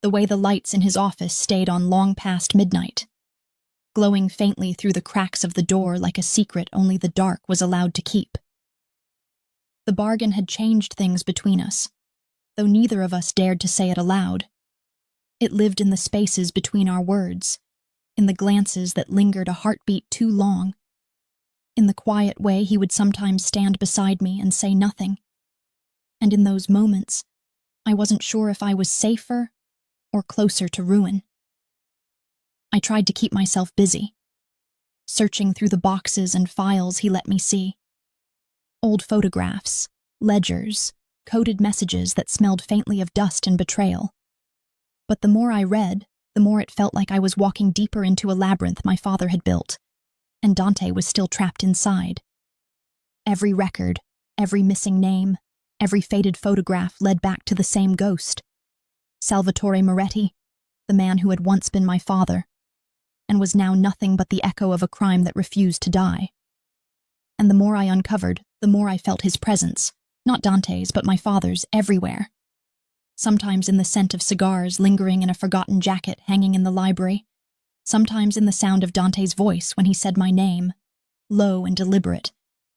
The way the lights in his office stayed on long past midnight, glowing faintly through the cracks of the door like a secret only the dark was allowed to keep. The bargain had changed things between us, though neither of us dared to say it aloud. It lived in the spaces between our words, in the glances that lingered a heartbeat too long, in the quiet way he would sometimes stand beside me and say nothing. And in those moments, I wasn't sure if I was safer or closer to ruin. I tried to keep myself busy, searching through the boxes and files he let me see. Old photographs, ledgers, coded messages that smelled faintly of dust and betrayal. But the more I read, the more it felt like I was walking deeper into a labyrinth my father had built, and Dante was still trapped inside. Every record, every missing name, every faded photograph led back to the same ghost. Salvatore Moretti, the man who had once been my father, and was now nothing but the echo of a crime that refused to die. And the more I uncovered, the more I felt his presence, not Dante's, but my father's, everywhere. Sometimes in the scent of cigars lingering in a forgotten jacket hanging in the library, sometimes in the sound of Dante's voice when he said my name, low and deliberate,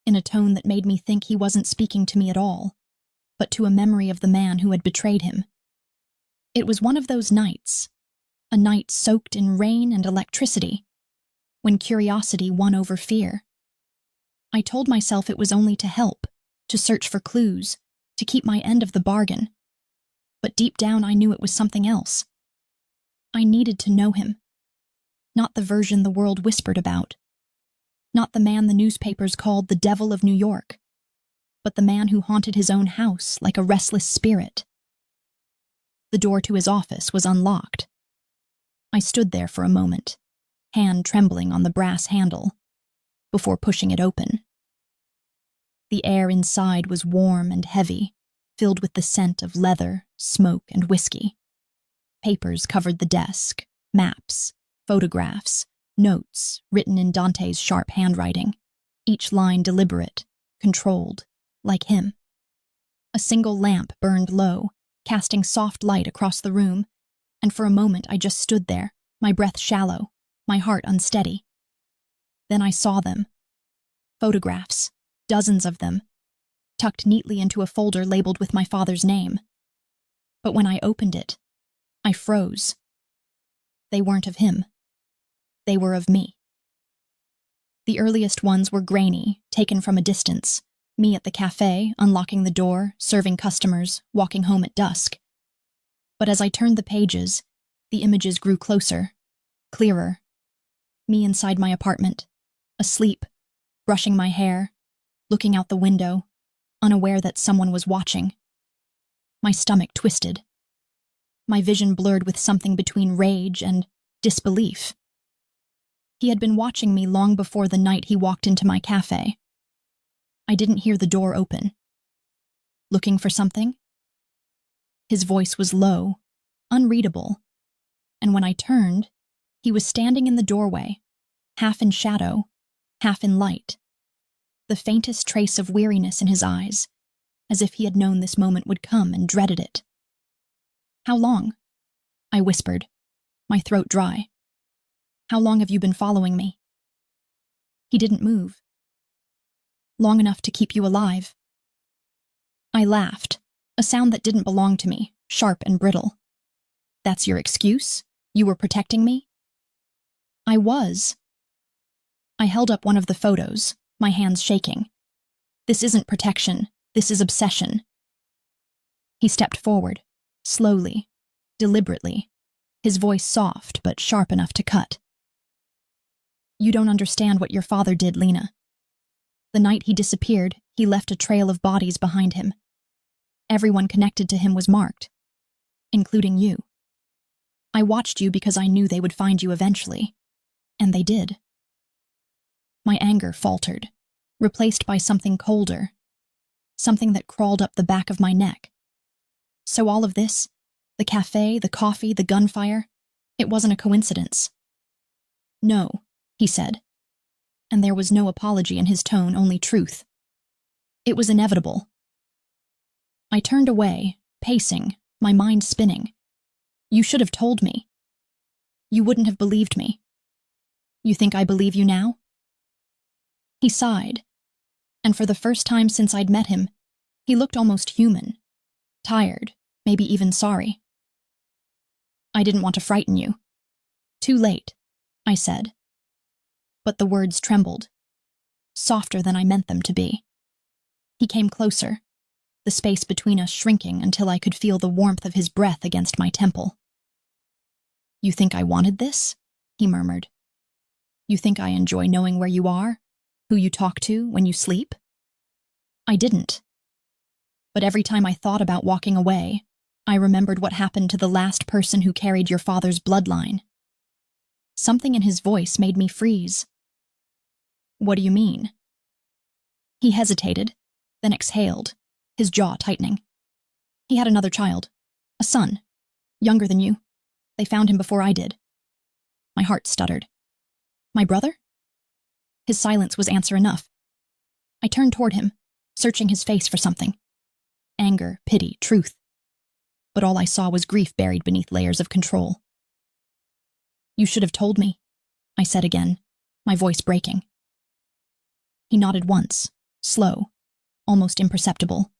in a tone that made me think he wasn't speaking to me at all, but to a memory of the man who had betrayed him. It was one of those nights, a night soaked in rain and electricity, when curiosity won over fear. I told myself it was only to help, to search for clues, to keep my end of the bargain. But deep down I knew it was something else. I needed to know him. Not the version the world whispered about. Not the man the newspapers called the Devil of New York, but the man who haunted his own house like a restless spirit. The door to his office was unlocked. I stood there for a moment, hand trembling on the brass handle, before pushing it open. The air inside was warm and heavy, filled with the scent of leather, smoke, and whiskey. Papers covered the desk, maps, photographs, notes written in Dante's sharp handwriting, each line deliberate, controlled, like him. A single lamp burned low, casting soft light across the room, and for a moment I just stood there, my breath shallow, my heart unsteady. Then I saw them. Photographs, dozens of them, tucked neatly into a folder labeled with my father's name. But when I opened it, I froze. They weren't of him. They were of me. The earliest ones were grainy, taken from a distance, me at the cafe, unlocking the door, serving customers, walking home at dusk. But as I turned the pages, the images grew closer, clearer. Me inside my apartment, asleep, brushing my hair, looking out the window, unaware that someone was watching. My stomach twisted. My vision blurred with something between rage and disbelief. He had been watching me long before the night he walked into my cafe. I didn't hear the door open. Looking for something? His voice was low, unreadable, and when I turned, he was standing in the doorway, half in shadow, half in light, the faintest trace of weariness in his eyes, as if he had known this moment would come and dreaded it. "How long?" I whispered, my throat dry. "How long have you been following me?" He didn't move. "Long enough to keep you alive." I laughed, a sound that didn't belong to me, sharp and brittle. "That's your excuse? You were protecting me?" "I was." I held up one of the photos, my hands shaking. "This isn't protection. This is obsession." He stepped forward, slowly, deliberately, his voice soft but sharp enough to cut. "You don't understand what your father did, Lena. The night he disappeared, he left a trail of bodies behind him. Everyone connected to him was marked, including you. I watched you because I knew they would find you eventually, and they did. My anger faltered, replaced by something colder, something that crawled up the back of my neck. So all of this, the cafe, the coffee, the gunfire, it wasn't a coincidence. No, he said, and there was no apology in his tone, only truth. It was inevitable. I turned away, pacing, my mind spinning. You should have told me. You wouldn't have believed me. You think I believe you now? He sighed, and for the first time since I'd met him, he looked almost human, tired, maybe even sorry. I didn't want to frighten you. Too late, I said. But the words trembled, softer than I meant them to be. He came closer, the space between us shrinking until I could feel the warmth of his breath against my temple. You think I wanted this? He murmured. You think I enjoy knowing where you are, who you talk to when you sleep? I didn't. But every time I thought about walking away, I remembered what happened to the last person who carried your father's bloodline. Something in his voice made me freeze. What do you mean? He hesitated, then exhaled, his jaw tightening. He had another child, a son, younger than you. They found him before I did. My heart stuttered. My brother? His silence was answer enough. I turned toward him, searching his face for something. Anger, pity, truth. But all I saw was grief buried beneath layers of control. You should have told me, I said again, my voice breaking. He nodded once, slow, almost imperceptible.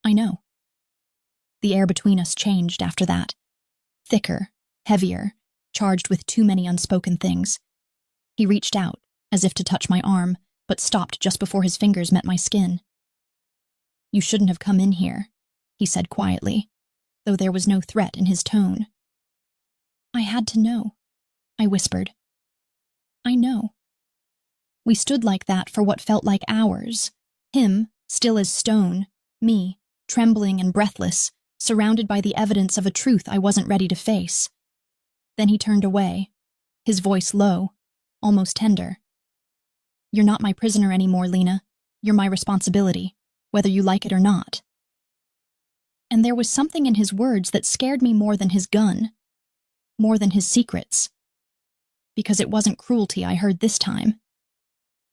I know. The air between us changed after that. Thicker, heavier, charged with too many unspoken things. He reached out, as if to touch my arm, but stopped just before his fingers met my skin. You shouldn't have come in here, he said quietly, though there was no threat in his tone. I had to know, I whispered. I know. We stood like that for what felt like hours, him, still as stone, me, trembling and breathless, surrounded by the evidence of a truth I wasn't ready to face. Then he turned away, his voice low, almost tender. You're not my prisoner anymore, Lena. You're my responsibility, whether you like it or not. And there was something in his words that scared me more than his gun, more than his secrets. Because it wasn't cruelty I heard this time.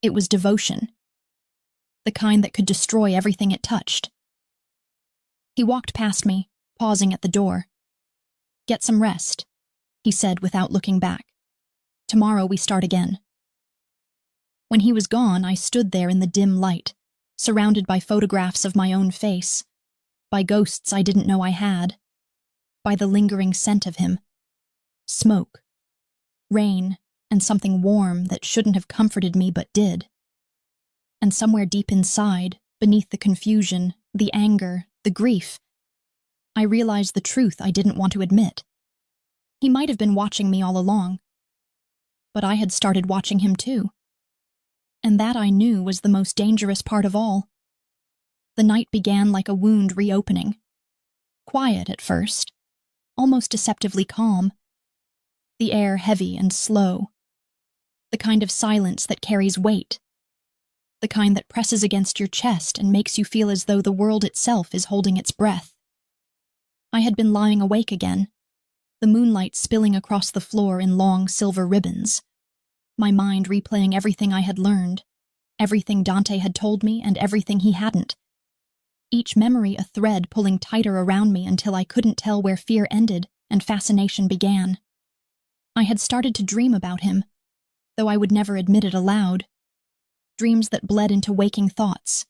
It was devotion. The kind that could destroy everything it touched. He walked past me, pausing at the door. Get some rest, he said without looking back. Tomorrow we start again. When he was gone, I stood there in the dim light, surrounded by photographs of my own face, by ghosts I didn't know I had, by the lingering scent of him. Smoke, rain, and something warm that shouldn't have comforted me but did. And somewhere deep inside, beneath the confusion, the anger, the grief, I realized the truth I didn't want to admit. He might have been watching me all along, but I had started watching him too. And that I knew was the most dangerous part of all. The night began like a wound reopening. Quiet at first, almost deceptively calm. The air heavy and slow. The kind of silence that carries weight. The kind that presses against your chest and makes you feel as though the world itself is holding its breath. I had been lying awake again, the moonlight spilling across the floor in long silver ribbons, my mind replaying everything I had learned, everything Dante had told me and everything he hadn't. Each memory a thread pulling tighter around me until I couldn't tell where fear ended and fascination began. I had started to dream about him, though I would never admit it aloud. Dreams that bled into waking thoughts,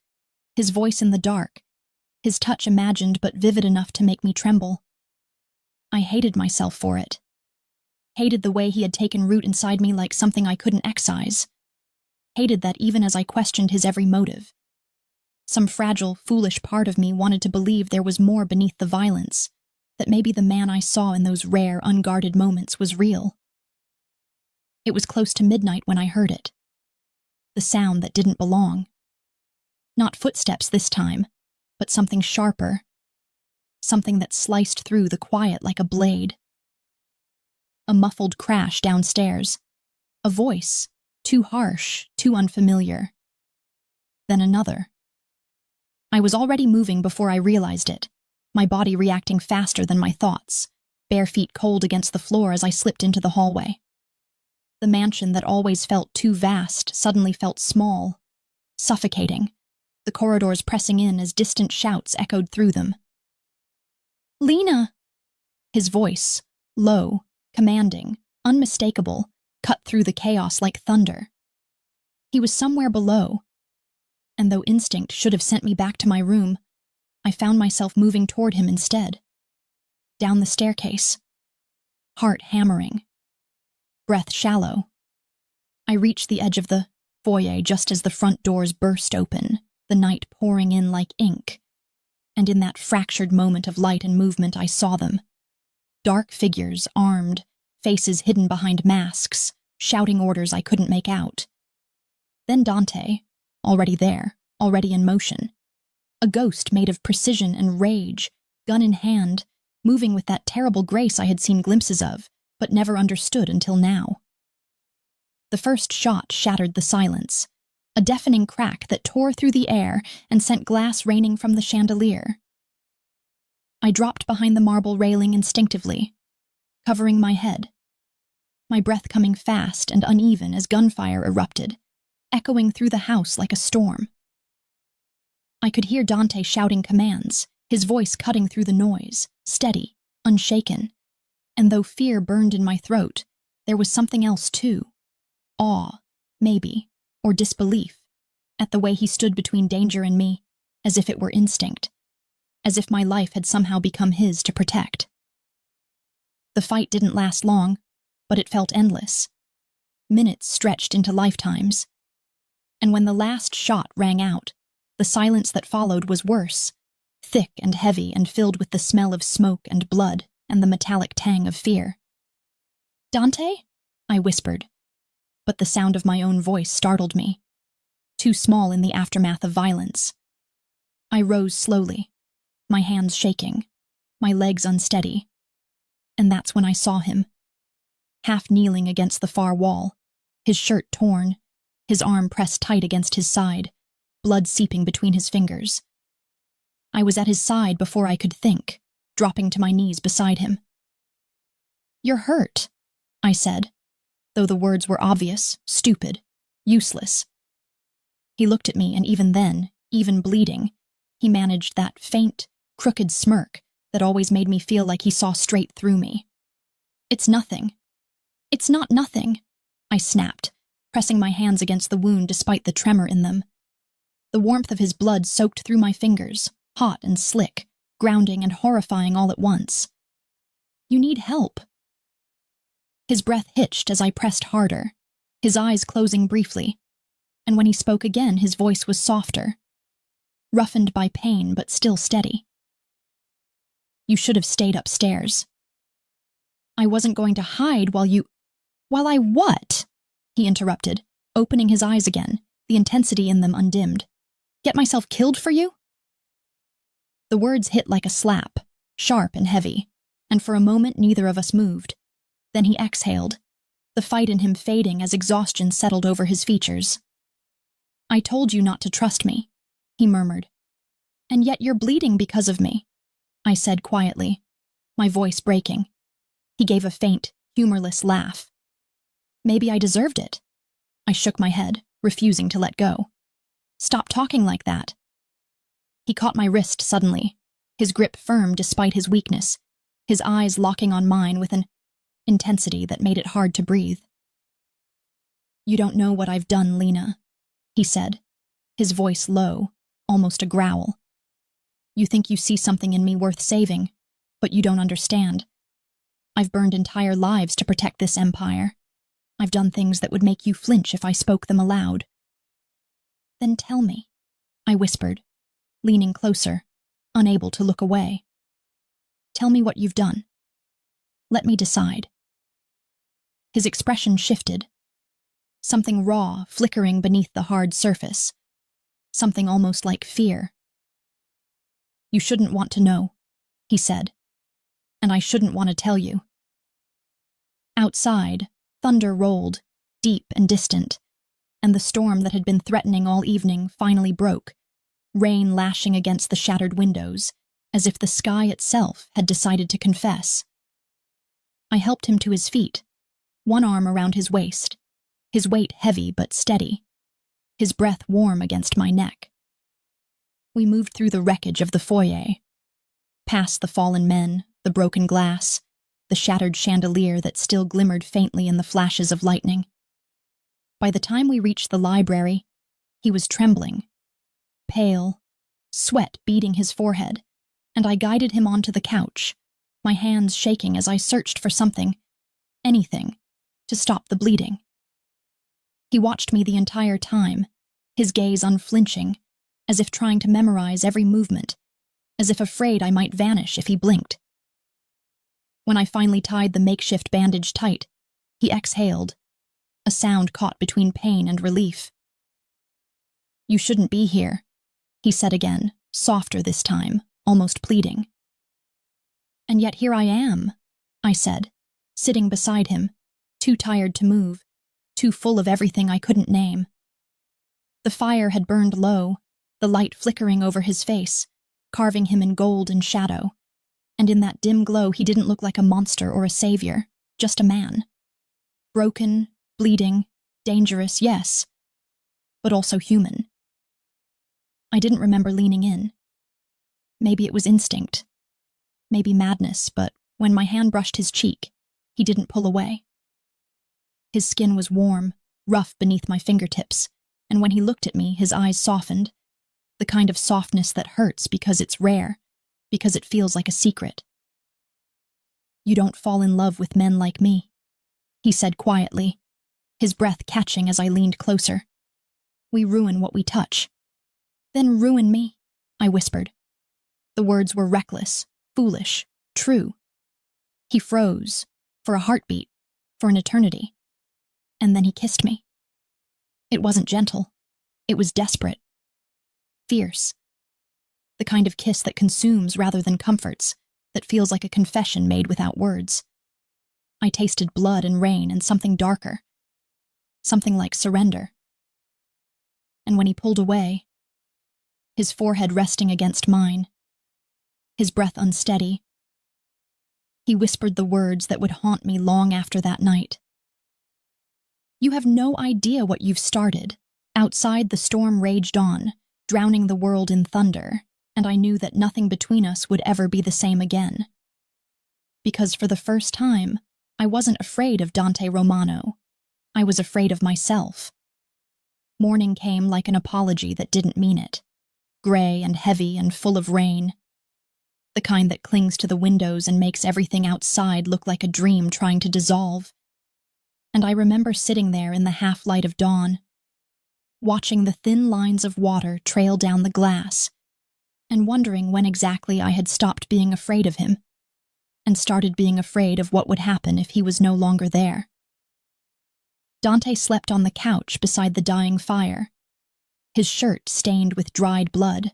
his voice in the dark, his touch imagined but vivid enough to make me tremble. I hated myself for it. Hated the way he had taken root inside me like something I couldn't excise. Hated that even as I questioned his every motive. Some fragile, foolish part of me wanted to believe there was more beneath the violence, that maybe the man I saw in those rare, unguarded moments was real. It was close to midnight when I heard it. The sound that didn't belong. Not footsteps this time, but something sharper, something that sliced through the quiet like a blade. A muffled crash downstairs, a voice, too harsh, too unfamiliar. Then another. I was already moving before I realized it, my body reacting faster than my thoughts, bare feet cold against the floor as I slipped into the hallway. The mansion that always felt too vast suddenly felt small, suffocating, the corridors pressing in as distant shouts echoed through them. "Lena!" His voice, low, commanding, unmistakable, cut through the chaos like thunder. He was somewhere below, and though instinct should have sent me back to my room, I found myself moving toward him instead. Down the staircase, heart hammering, breath shallow. I reached the edge of the foyer just as the front doors burst open, the night pouring in like ink, and in that fractured moment of light and movement I saw them. Dark figures, armed, faces hidden behind masks, shouting orders I couldn't make out. Then Dante, already there, already in motion. A ghost made of precision and rage, gun in hand, moving with that terrible grace I had seen glimpses of, but never understood until now. The first shot shattered the silence, a deafening crack that tore through the air and sent glass raining from the chandelier. I dropped behind the marble railing instinctively, covering my head, my breath coming fast and uneven as gunfire erupted, echoing through the house like a storm. I could hear Dante shouting commands, his voice cutting through the noise, steady, unshaken. And though fear burned in my throat, there was something else too. Awe, maybe, or disbelief, at the way he stood between danger and me, as if it were instinct, as if my life had somehow become his to protect. The fight didn't last long, but it felt endless. Minutes stretched into lifetimes. And when the last shot rang out, the silence that followed was worse, thick and heavy and filled with the smell of smoke and blood and the metallic tang of fear. "Dante?" I whispered, but the sound of my own voice startled me, too small in the aftermath of violence. I rose slowly, my hands shaking, my legs unsteady, and that's when I saw him, half kneeling against the far wall, his shirt torn, his arm pressed tight against his side, blood seeping between his fingers. I was at his side before I could think, dropping to my knees beside him. "You're hurt," I said, though the words were obvious, stupid, useless. He looked at me, and even then, even bleeding, he managed that faint, crooked smirk that always made me feel like he saw straight through me. "It's nothing." "It's not nothing," I snapped, pressing my hands against the wound despite the tremor in them. The warmth of his blood soaked through my fingers, hot and slick, grounding and horrifying all at once. "You need help." His breath hitched as I pressed harder, his eyes closing briefly, and when he spoke again his voice was softer, roughened by pain but still steady. "You should have stayed upstairs." "I wasn't going to hide while you—" "While I what?" he interrupted, opening his eyes again, the intensity in them undimmed. "Get myself killed for you?" The words hit like a slap, sharp and heavy, and for a moment neither of us moved. Then he exhaled, the fight in him fading as exhaustion settled over his features. "I told you not to trust me," he murmured. "And yet you're bleeding because of me," I said quietly, my voice breaking. He gave a faint, humorless laugh. "Maybe I deserved it." I shook my head, refusing to let go. "Stop talking like that." He caught my wrist suddenly, his grip firm despite his weakness, his eyes locking on mine with an intensity that made it hard to breathe. "You don't know what I've done, Lena," he said, his voice low, almost a growl. "You think you see something in me worth saving, but you don't understand. I've burned entire lives to protect this empire. I've done things that would make you flinch if I spoke them aloud." "Then tell me," I whispered, leaning closer, unable to look away. "Tell me what you've done. Let me decide." His expression shifted. Something raw flickering beneath the hard surface. Something almost like fear. You shouldn't want to know, he said, and I shouldn't want to tell you. Outside, thunder rolled, deep and distant, and the storm that had been threatening all evening finally broke, rain lashing against the shattered windows, as if the sky itself had decided to confess. I helped him to his feet, one arm around his waist, his weight heavy but steady, his breath warm against my neck. We moved through the wreckage of the foyer, past the fallen men, the broken glass, the shattered chandelier that still glimmered faintly in the flashes of lightning. By the time we reached the library, he was trembling, pale, sweat beading his forehead, and I guided him onto the couch, my hands shaking as I searched for something, anything, to stop the bleeding. He watched me the entire time, his gaze unflinching, as if trying to memorize every movement, as if afraid I might vanish if he blinked. When I finally tied the makeshift bandage tight, he exhaled, a sound caught between pain and relief. You shouldn't be here, he said again, softer this time, almost pleading. And yet here I am, I said, sitting beside him, too tired to move, too full of everything I couldn't name. The fire had burned low, the light flickering over his face, carving him in gold and shadow, and in that dim glow he didn't look like a monster or a savior, just a man. Broken, bleeding, dangerous, yes, but also human. I didn't remember leaning in. Maybe it was instinct, maybe madness, but when my hand brushed his cheek, he didn't pull away. His skin was warm, rough beneath my fingertips, and when he looked at me, his eyes softened, the kind of softness that hurts because it's rare, because it feels like a secret. You don't fall in love with men like me, he said quietly, his breath catching as I leaned closer. We ruin what we touch. Then ruin me, I whispered. The words were reckless, foolish, true. He froze, for a heartbeat, for an eternity. And then he kissed me. It wasn't gentle. It was desperate. Fierce. The kind of kiss that consumes rather than comforts, that feels like a confession made without words. I tasted blood and rain and something darker. Something like surrender. And when he pulled away, his forehead resting against mine, his breath unsteady, he whispered the words that would haunt me long after that night. You have no idea what you've started. Outside, the storm raged on, drowning the world in thunder, and I knew that nothing between us would ever be the same again. Because for the first time, I wasn't afraid of Dante Romano. I was afraid of myself. Morning came like an apology that didn't mean it, gray and heavy and full of rain, the kind that clings to the windows and makes everything outside look like a dream trying to dissolve. And I remember sitting there in the half-light of dawn, watching the thin lines of water trail down the glass, and wondering when exactly I had stopped being afraid of him, and started being afraid of what would happen if he was no longer there. Dante slept on the couch beside the dying fire, his shirt stained with dried blood,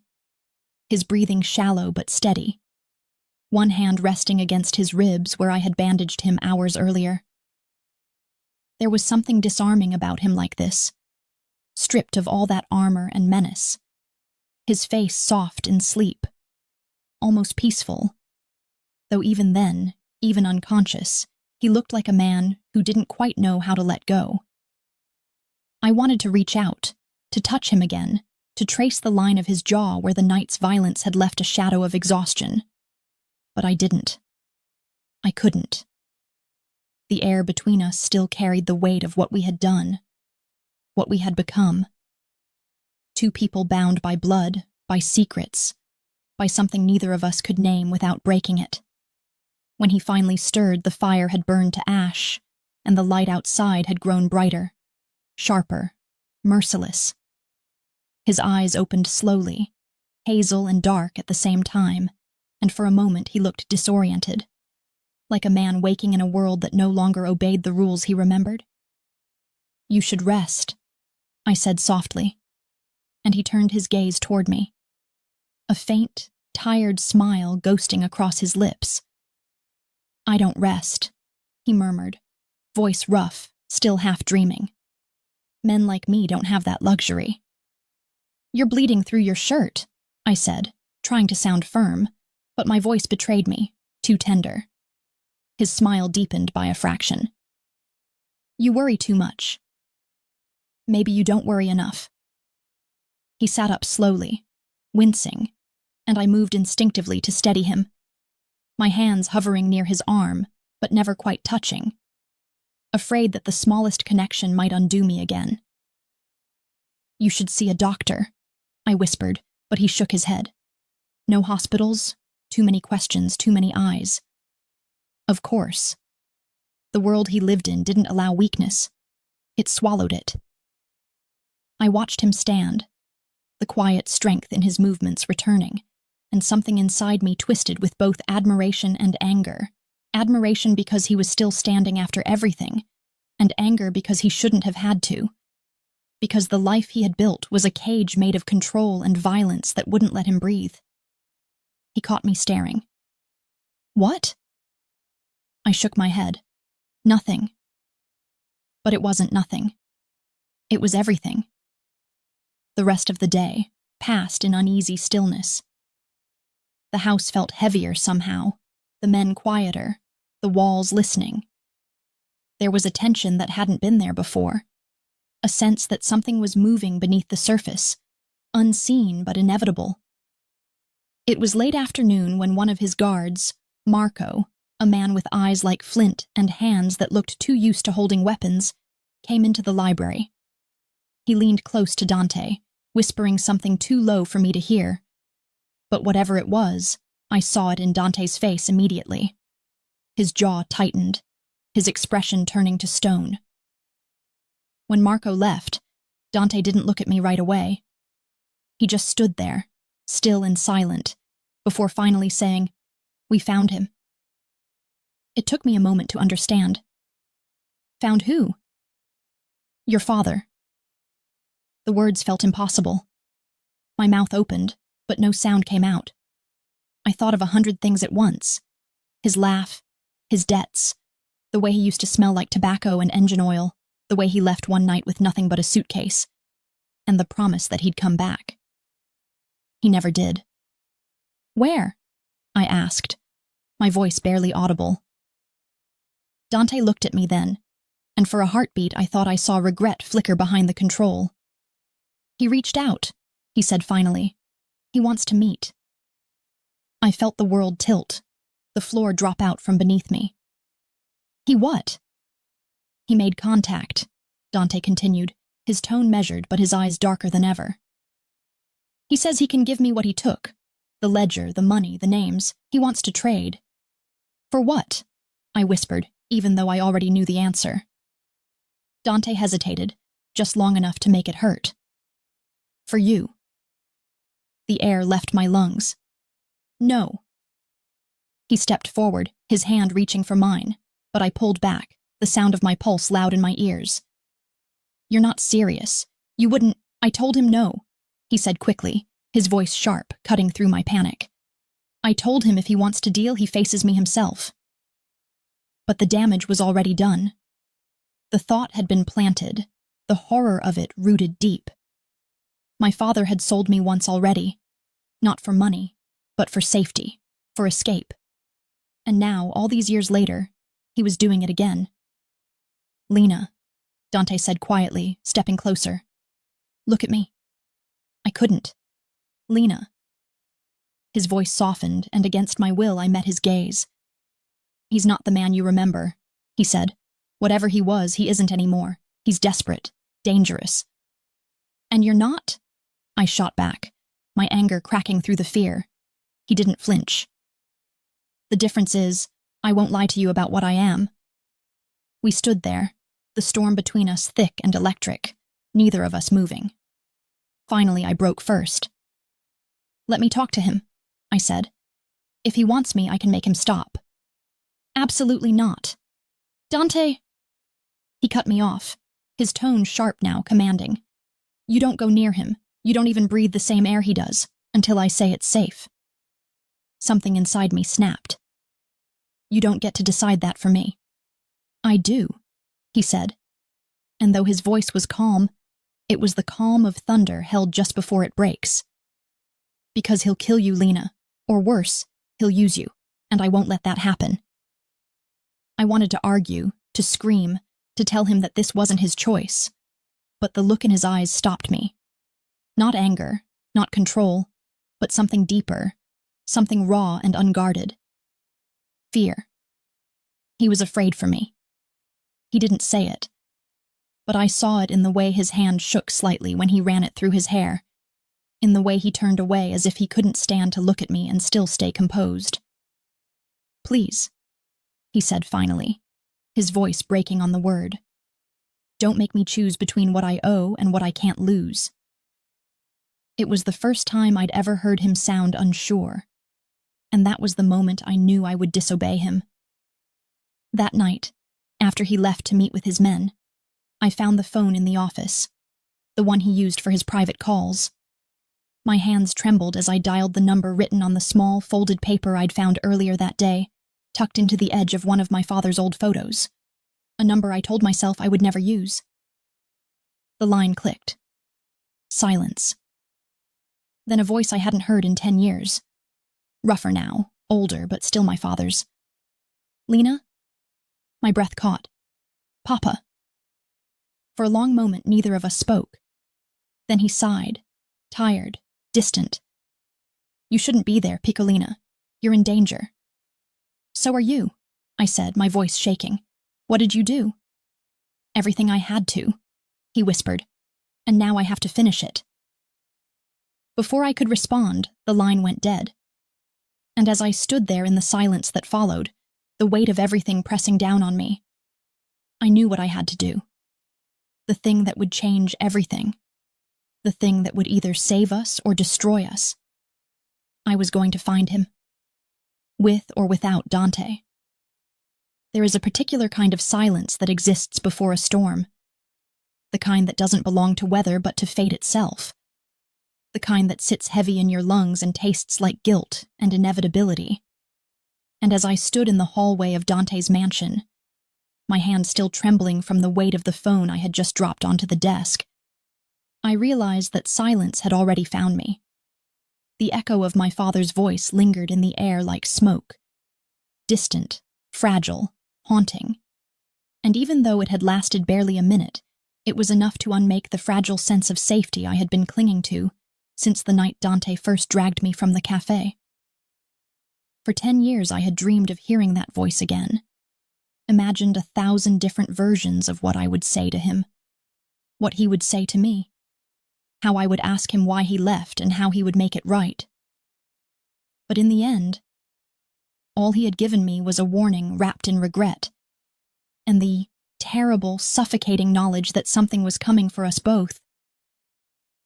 his breathing shallow but steady, one hand resting against his ribs where I had bandaged him hours earlier. There was something disarming about him like this, stripped of all that armor and menace, his face soft in sleep, almost peaceful, though even then, even unconscious, he looked like a man who didn't quite know how to let go. I wanted to reach out, to touch him again, to trace the line of his jaw where the night's violence had left a shadow of exhaustion. But I didn't. I couldn't. The air between us still carried the weight of what we had done, what we had become. Two people bound by blood, by secrets, by something neither of us could name without breaking it. When he finally stirred, the fire had burned to ash, and the light outside had grown brighter, sharper, merciless. His eyes opened slowly, hazel and dark at the same time, and for a moment he looked disoriented, like a man waking in a world that no longer obeyed the rules he remembered. You should rest, I said softly, and he turned his gaze toward me. A faint, tired smile ghosting across his lips. "I don't rest," he murmured, voice rough, still half dreaming. "Men like me don't have that luxury." "You're bleeding through your shirt," I said, trying to sound firm, but my voice betrayed me, too tender. His smile deepened by a fraction. "You worry too much." "Maybe you don't worry enough." He sat up slowly, wincing, and I moved instinctively to steady him, my hands hovering near his arm, but never quite touching, afraid that the smallest connection might undo me again. "You should see a doctor," I whispered, but he shook his head. "No hospitals, too many questions, too many eyes." Of course. The world he lived in didn't allow weakness. It swallowed it. I watched him stand, the quiet strength in his movements returning, and something inside me twisted with both admiration and anger. Admiration because he was still standing after everything, and anger because he shouldn't have had to. Because the life he had built was a cage made of control and violence that wouldn't let him breathe. He caught me staring. "What?" I shook my head. "Nothing." But it wasn't nothing. It was everything. The rest of the day passed in uneasy stillness. The house felt heavier somehow, the men quieter, the walls listening. There was a tension that hadn't been there before, a sense that something was moving beneath the surface, unseen but inevitable. It was late afternoon when one of his guards, Marco, a man with eyes like flint and hands that looked too used to holding weapons, came into the library. He leaned close to Dante, whispering something too low for me to hear. But whatever it was, I saw it in Dante's face immediately. His jaw tightened, his expression turning to stone. When Marco left, Dante didn't look at me right away. He just stood there, still and silent, before finally saying, "We found him." It took me a moment to understand. "Found who?" "Your father." The words felt impossible. My mouth opened, but no sound came out. I thought of 100 things at once. His laugh, his debts, the way he used to smell like tobacco and engine oil, the way he left one night with nothing but a suitcase, and the promise that he'd come back. He never did. "Where?" I asked, my voice barely audible. Dante looked at me then, and for a heartbeat I thought I saw regret flicker behind the control. "He reached out," he said finally. "He wants to meet." I felt the world tilt, the floor drop out from beneath me. "He what?" "He made contact," Dante continued, his tone measured but his eyes darker than ever. "He says he can give me what he took, the ledger, the money, the names. He wants to trade." "For what?" I whispered, even though I already knew the answer. Dante hesitated, just long enough to make it hurt. "For you." The air left my lungs. "No." He stepped forward, his hand reaching for mine, but I pulled back, the sound of my pulse loud in my ears. "You're not serious. You wouldn't—" I told him no, he said quickly, his voice sharp, cutting through my panic. "I told him if he wants to deal, he faces me himself." But the damage was already done. The thought had been planted, the horror of it rooted deep. My father had sold me once already, not for money, but for safety, for escape. And now, all these years later, he was doing it again. "Lena," Dante said quietly, stepping closer. "Look at me." I couldn't. "Lena." His voice softened, and against my will I met his gaze. "He's not the man you remember," he said. "Whatever he was, he isn't anymore. He's desperate, dangerous." "And you're not?" I shot back, my anger cracking through the fear. He didn't flinch. "The difference is, I won't lie to you about what I am." We stood there, the storm between us thick and electric, neither of us moving. Finally, I broke first. "Let me talk to him," I said. "If he wants me, I can make him stop." "Absolutely not." "Dante—" He cut me off, his tone sharp now, commanding. "You don't go near him. You don't even breathe the same air he does, until I say it's safe." Something inside me snapped. You don't get to decide that for me. I do, he said. And though his voice was calm, it was the calm of thunder held just before it breaks. Because he'll kill you, Lena. Or worse, he'll use you, and I won't let that happen. I wanted to argue, to scream, to tell him that this wasn't his choice. But the look in his eyes stopped me. Not anger, not control, but something deeper, something raw and unguarded. Fear. He was afraid for me. He didn't say it, but I saw it in the way his hand shook slightly when he ran it through his hair, in the way he turned away as if he couldn't stand to look at me and still stay composed. Please, he said finally, his voice breaking on the word. Don't make me choose between what I owe and what I can't lose. It was the first time I'd ever heard him sound unsure, and that was the moment I knew I would disobey him. That night, after he left to meet with his men, I found the phone in the office, the one he used for his private calls. My hands trembled as I dialed the number written on the small, folded paper I'd found earlier that day, tucked into the edge of one of my father's old photos, a number I told myself I would never use. The line clicked. Silence. Then a voice I hadn't heard in 10 years. Rougher now, older, but still my father's. Lena? My breath caught. Papa. For a long moment, neither of us spoke. Then he sighed, tired, distant. You shouldn't be there, Piccolina. You're in danger. So are you, I said, my voice shaking. What did you do? Everything I had to, he whispered, and now I have to finish it. Before I could respond, the line went dead. And as I stood there in the silence that followed, the weight of everything pressing down on me, I knew what I had to do. The thing that would change everything. The thing that would either save us or destroy us. I was going to find him. With or without Dante. There is a particular kind of silence that exists before a storm. The kind that doesn't belong to weather but to fate itself. The kind that sits heavy in your lungs and tastes like guilt and inevitability. And as I stood in the hallway of Dante's mansion, my hand still trembling from the weight of the phone I had just dropped onto the desk, I realized that silence had already found me. The echo of my father's voice lingered in the air like smoke. Distant, fragile, haunting. And even though it had lasted barely a minute, it was enough to unmake the fragile sense of safety I had been clinging to since the night Dante first dragged me from the café. For 10 years I had dreamed of hearing that voice again, imagined 1,000 different versions of what I would say to him, what he would say to me, how I would ask him why he left and how he would make it right. But in the end, all he had given me was a warning wrapped in regret, and the terrible, suffocating knowledge that something was coming for us both.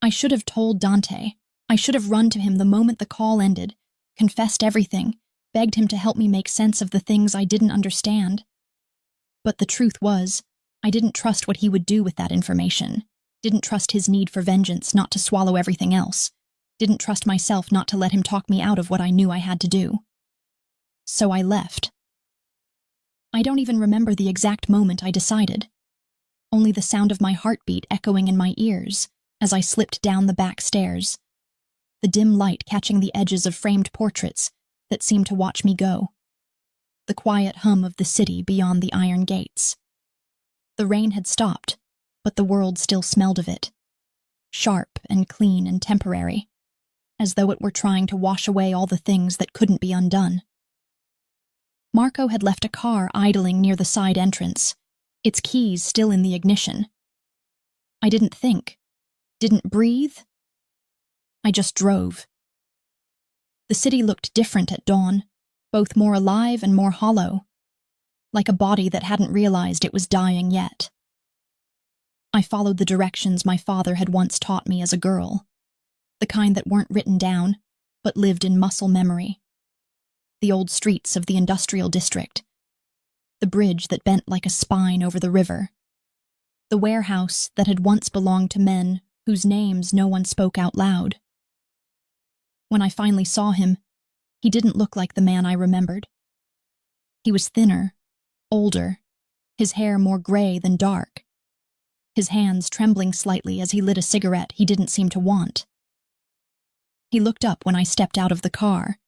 I should have told Dante. I should have run to him the moment the call ended, confessed everything, begged him to help me make sense of the things I didn't understand. But the truth was, I didn't trust what he would do with that information, didn't trust his need for vengeance not to swallow everything else, didn't trust myself not to let him talk me out of what I knew I had to do. So I left. I don't even remember the exact moment I decided, only the sound of my heartbeat echoing in my ears as I slipped down the back stairs, the dim light catching the edges of framed portraits that seemed to watch me go, the quiet hum of the city beyond the iron gates. The rain had stopped, but the world still smelled of it, sharp and clean and temporary, as though it were trying to wash away all the things that couldn't be undone. Marco had left a car idling near the side entrance, its keys still in the ignition. I didn't think, didn't breathe. I just drove. The city looked different at dawn, both more alive and more hollow, like a body that hadn't realized it was dying yet. I followed the directions my father had once taught me as a girl, the kind that weren't written down, but lived in muscle memory. The old streets of the industrial district, the bridge that bent like a spine over the river, the warehouse that had once belonged to men whose names no one spoke out loud. When I finally saw him, He didn't look like the man I remembered. He was thinner, older, his hair more gray than dark, his hands trembling slightly as he lit a cigarette he didn't seem to want. He looked up when I stepped out of the car,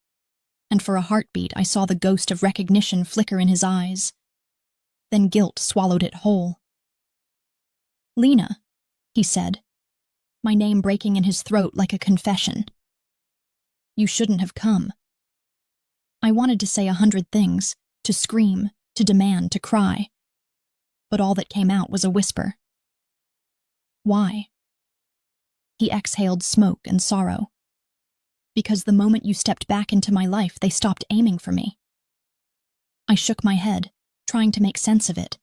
and for a heartbeat I saw the ghost of recognition flicker in his eyes. Then guilt swallowed it whole. "Lena," he said, my name breaking in his throat like a confession. "You shouldn't have come." I wanted to say 100 things, to scream, to demand, to cry, but all that came out was a whisper. "Why?" He exhaled smoke and sorrow. "Because the moment you stepped back into my life, they stopped aiming for me." I shook my head, trying to make sense of it,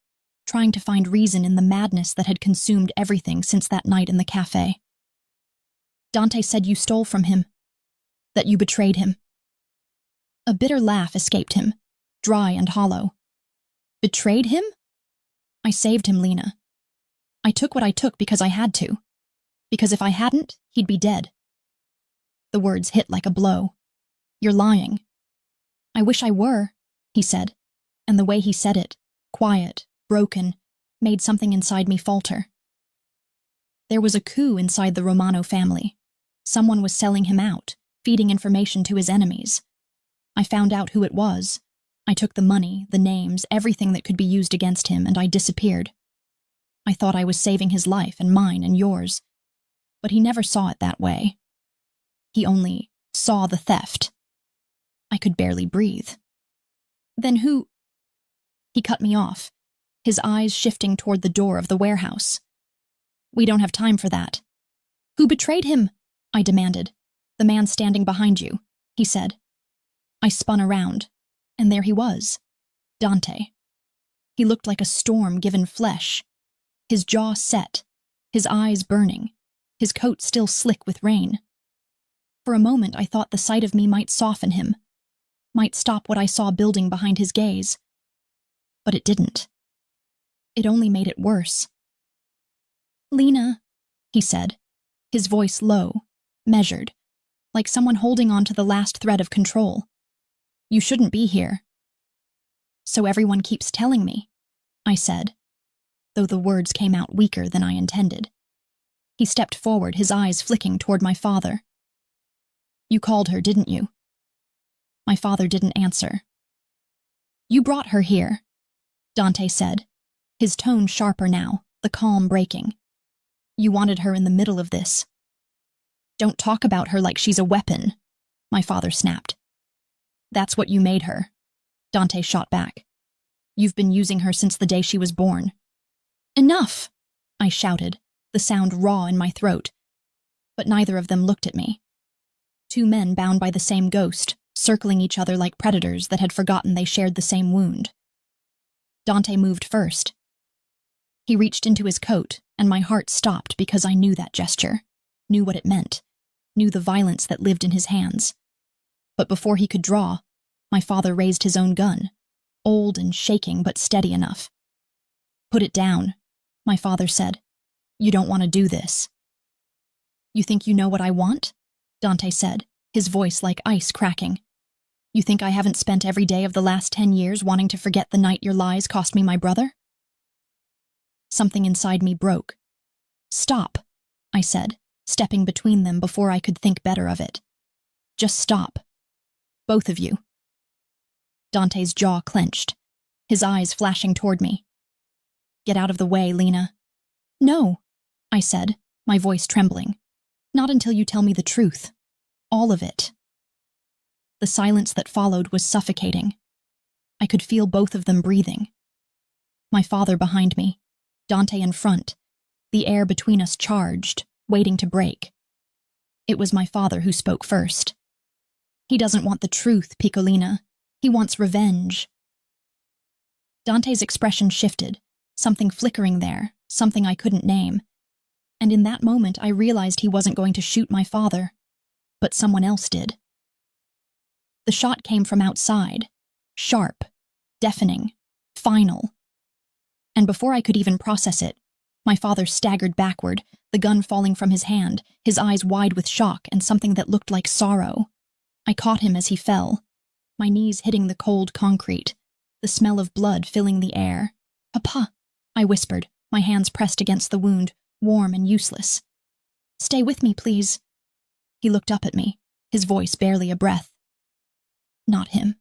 trying to find reason in the madness that had consumed everything since that night in the cafe. "Dante said you stole from him, that you betrayed him." A bitter laugh escaped him, dry and hollow. "Betrayed him?" "I saved him, Lena. I took what I took because I had to. Because if I hadn't, he'd be dead." The words hit like a blow. "You're lying." "I wish I were," he said, and the way he said it, quiet, broken, made something inside me falter. There was a coup inside the Romano family. Someone was selling him out, feeding information to his enemies. I found out who it was. I took the money, the names, everything that could be used against him, and I disappeared. I thought I was saving his life and mine and yours, but he never saw it that way. He only saw the theft. I could barely breathe. "Then who—" He cut me off, his eyes shifting toward the door of the warehouse. "We don't have time for that." "Who betrayed him?" I demanded. "The man standing behind you," he said. I spun around, and there he was, Dante. He looked like a storm given flesh, his jaw set, his eyes burning, his coat still slick with rain. For a moment I thought the sight of me might soften him, might stop what I saw building behind his gaze. But it didn't. It only made it worse. "Lena," he said, his voice low, measured, like someone holding on to the last thread of control. "You shouldn't be here." "So everyone keeps telling me," I said, though the words came out weaker than I intended. He stepped forward, his eyes flicking toward my father. "You called her, didn't you?" My father didn't answer. "You brought her here," Dante said, his tone sharper now, the calm breaking. "You wanted her in the middle of this." "Don't talk about her like she's a weapon," my father snapped. "That's what you made her," Dante shot back. "You've been using her since the day she was born." "Enough!" I shouted, the sound raw in my throat. But neither of them looked at me. Two men bound by the same ghost, circling each other like predators that had forgotten they shared the same wound. Dante moved first. He reached into his coat, and my heart stopped because I knew that gesture, knew what it meant, knew the violence that lived in his hands. But before he could draw, my father raised his own gun, old and shaking but steady enough. "Put it down," my father said. "You don't want to do this." "You think you know what I want?" Dante said, his voice like ice cracking. "You think I haven't spent every day of the last 10 years wanting to forget the night your lies cost me my brother?" Something inside me broke. "Stop," I said, stepping between them before I could think better of it. "Just stop. Both of you." Dante's jaw clenched, his eyes flashing toward me. "Get out of the way, Lena." "No," I said, my voice trembling. "Not until you tell me the truth. All of it." The silence that followed was suffocating. I could feel both of them breathing. My father behind me, Dante in front, the air between us charged, waiting to break. It was my father who spoke first. "He doesn't want the truth, Piccolina. He wants revenge." Dante's expression shifted, something flickering there, something I couldn't name. And in that moment I realized he wasn't going to shoot my father, but someone else did. The shot came from outside, sharp, deafening, final. And before I could even process it, my father staggered backward, the gun falling from his hand, his eyes wide with shock and something that looked like sorrow. I caught him as he fell, my knees hitting the cold concrete, the smell of blood filling the air. "Papa," I whispered, my hands pressed against the wound, warm and useless. "Stay with me, please." He looked up at me, his voice barely a breath. "Not him,"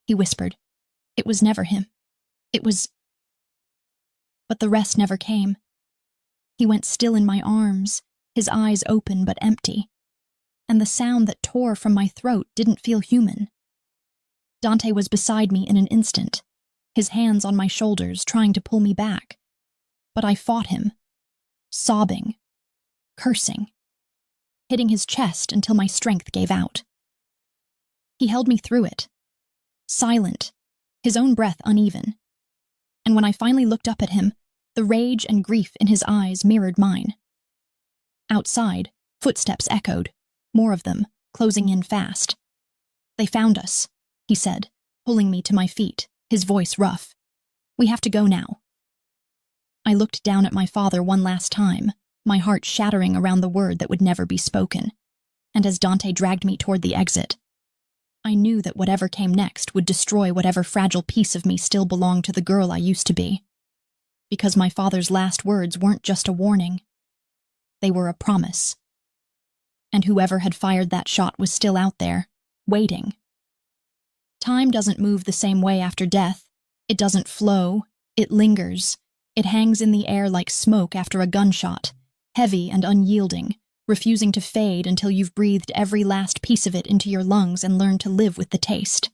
he whispered. "It was never him. It was—" But the rest never came. He went still in my arms, his eyes open but empty, and the sound that tore from my throat didn't feel human. Dante was beside me in an instant, his hands on my shoulders trying to pull me back, but I fought him, sobbing, cursing, hitting his chest until my strength gave out. He held me through it, silent, his own breath uneven, and when I finally looked up at him, the rage and grief in his eyes mirrored mine. Outside, footsteps echoed, more of them, closing in fast. "They found us," he said, pulling me to my feet, his voice rough. "We have to go now." I looked down at my father one last time, my heart shattering around the word that would never be spoken, and as Dante dragged me toward the exit, I knew that whatever came next would destroy whatever fragile piece of me still belonged to the girl I used to be. Because my father's last words weren't just a warning. They were a promise. And whoever had fired that shot was still out there, waiting. Time doesn't move the same way after death. It doesn't flow. It lingers. It hangs in the air like smoke after a gunshot, heavy and unyielding, refusing to fade until you've breathed every last piece of it into your lungs and learned to live with the taste.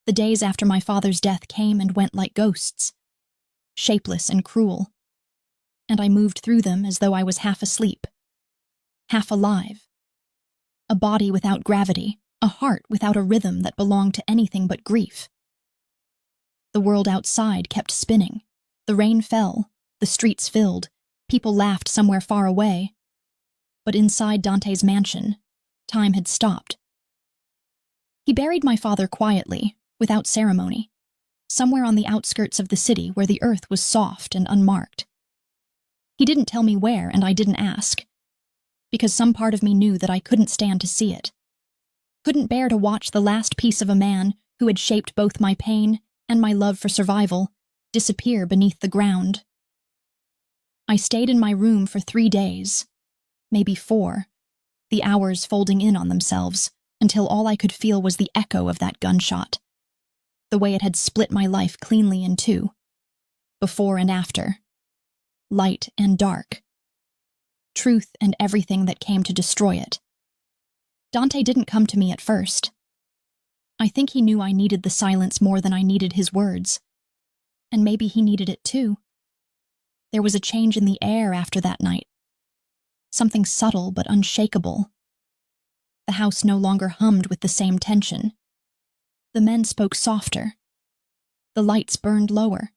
The days after my father's death came and went like ghosts, shapeless and cruel, and I moved through them as though I was half asleep, half alive. A body without gravity, a heart without a rhythm that belonged to anything but grief. The world outside kept spinning. The rain fell, the streets filled, people laughed somewhere far away. But inside Dante's mansion, time had stopped. He buried my father quietly, without ceremony, somewhere on the outskirts of the city where the earth was soft and unmarked. He didn't tell me where, and I didn't ask, because some part of me knew that I couldn't stand to see it. Couldn't bear to watch the last piece of a man who had shaped both my pain and my love for survival disappear beneath the ground. I stayed in my room for 3 days, maybe 4, the hours folding in on themselves until all I could feel was the echo of that gunshot, the way it had split my life cleanly in two, before and after, light and dark, truth and everything that came to destroy it. Dante didn't come to me at first. I think he knew I needed the silence more than I needed his words, and maybe he needed it too. There was a change in the air after that night, something subtle but unshakable. The house no longer hummed with the same tension. The men spoke softer. The lights burned lower.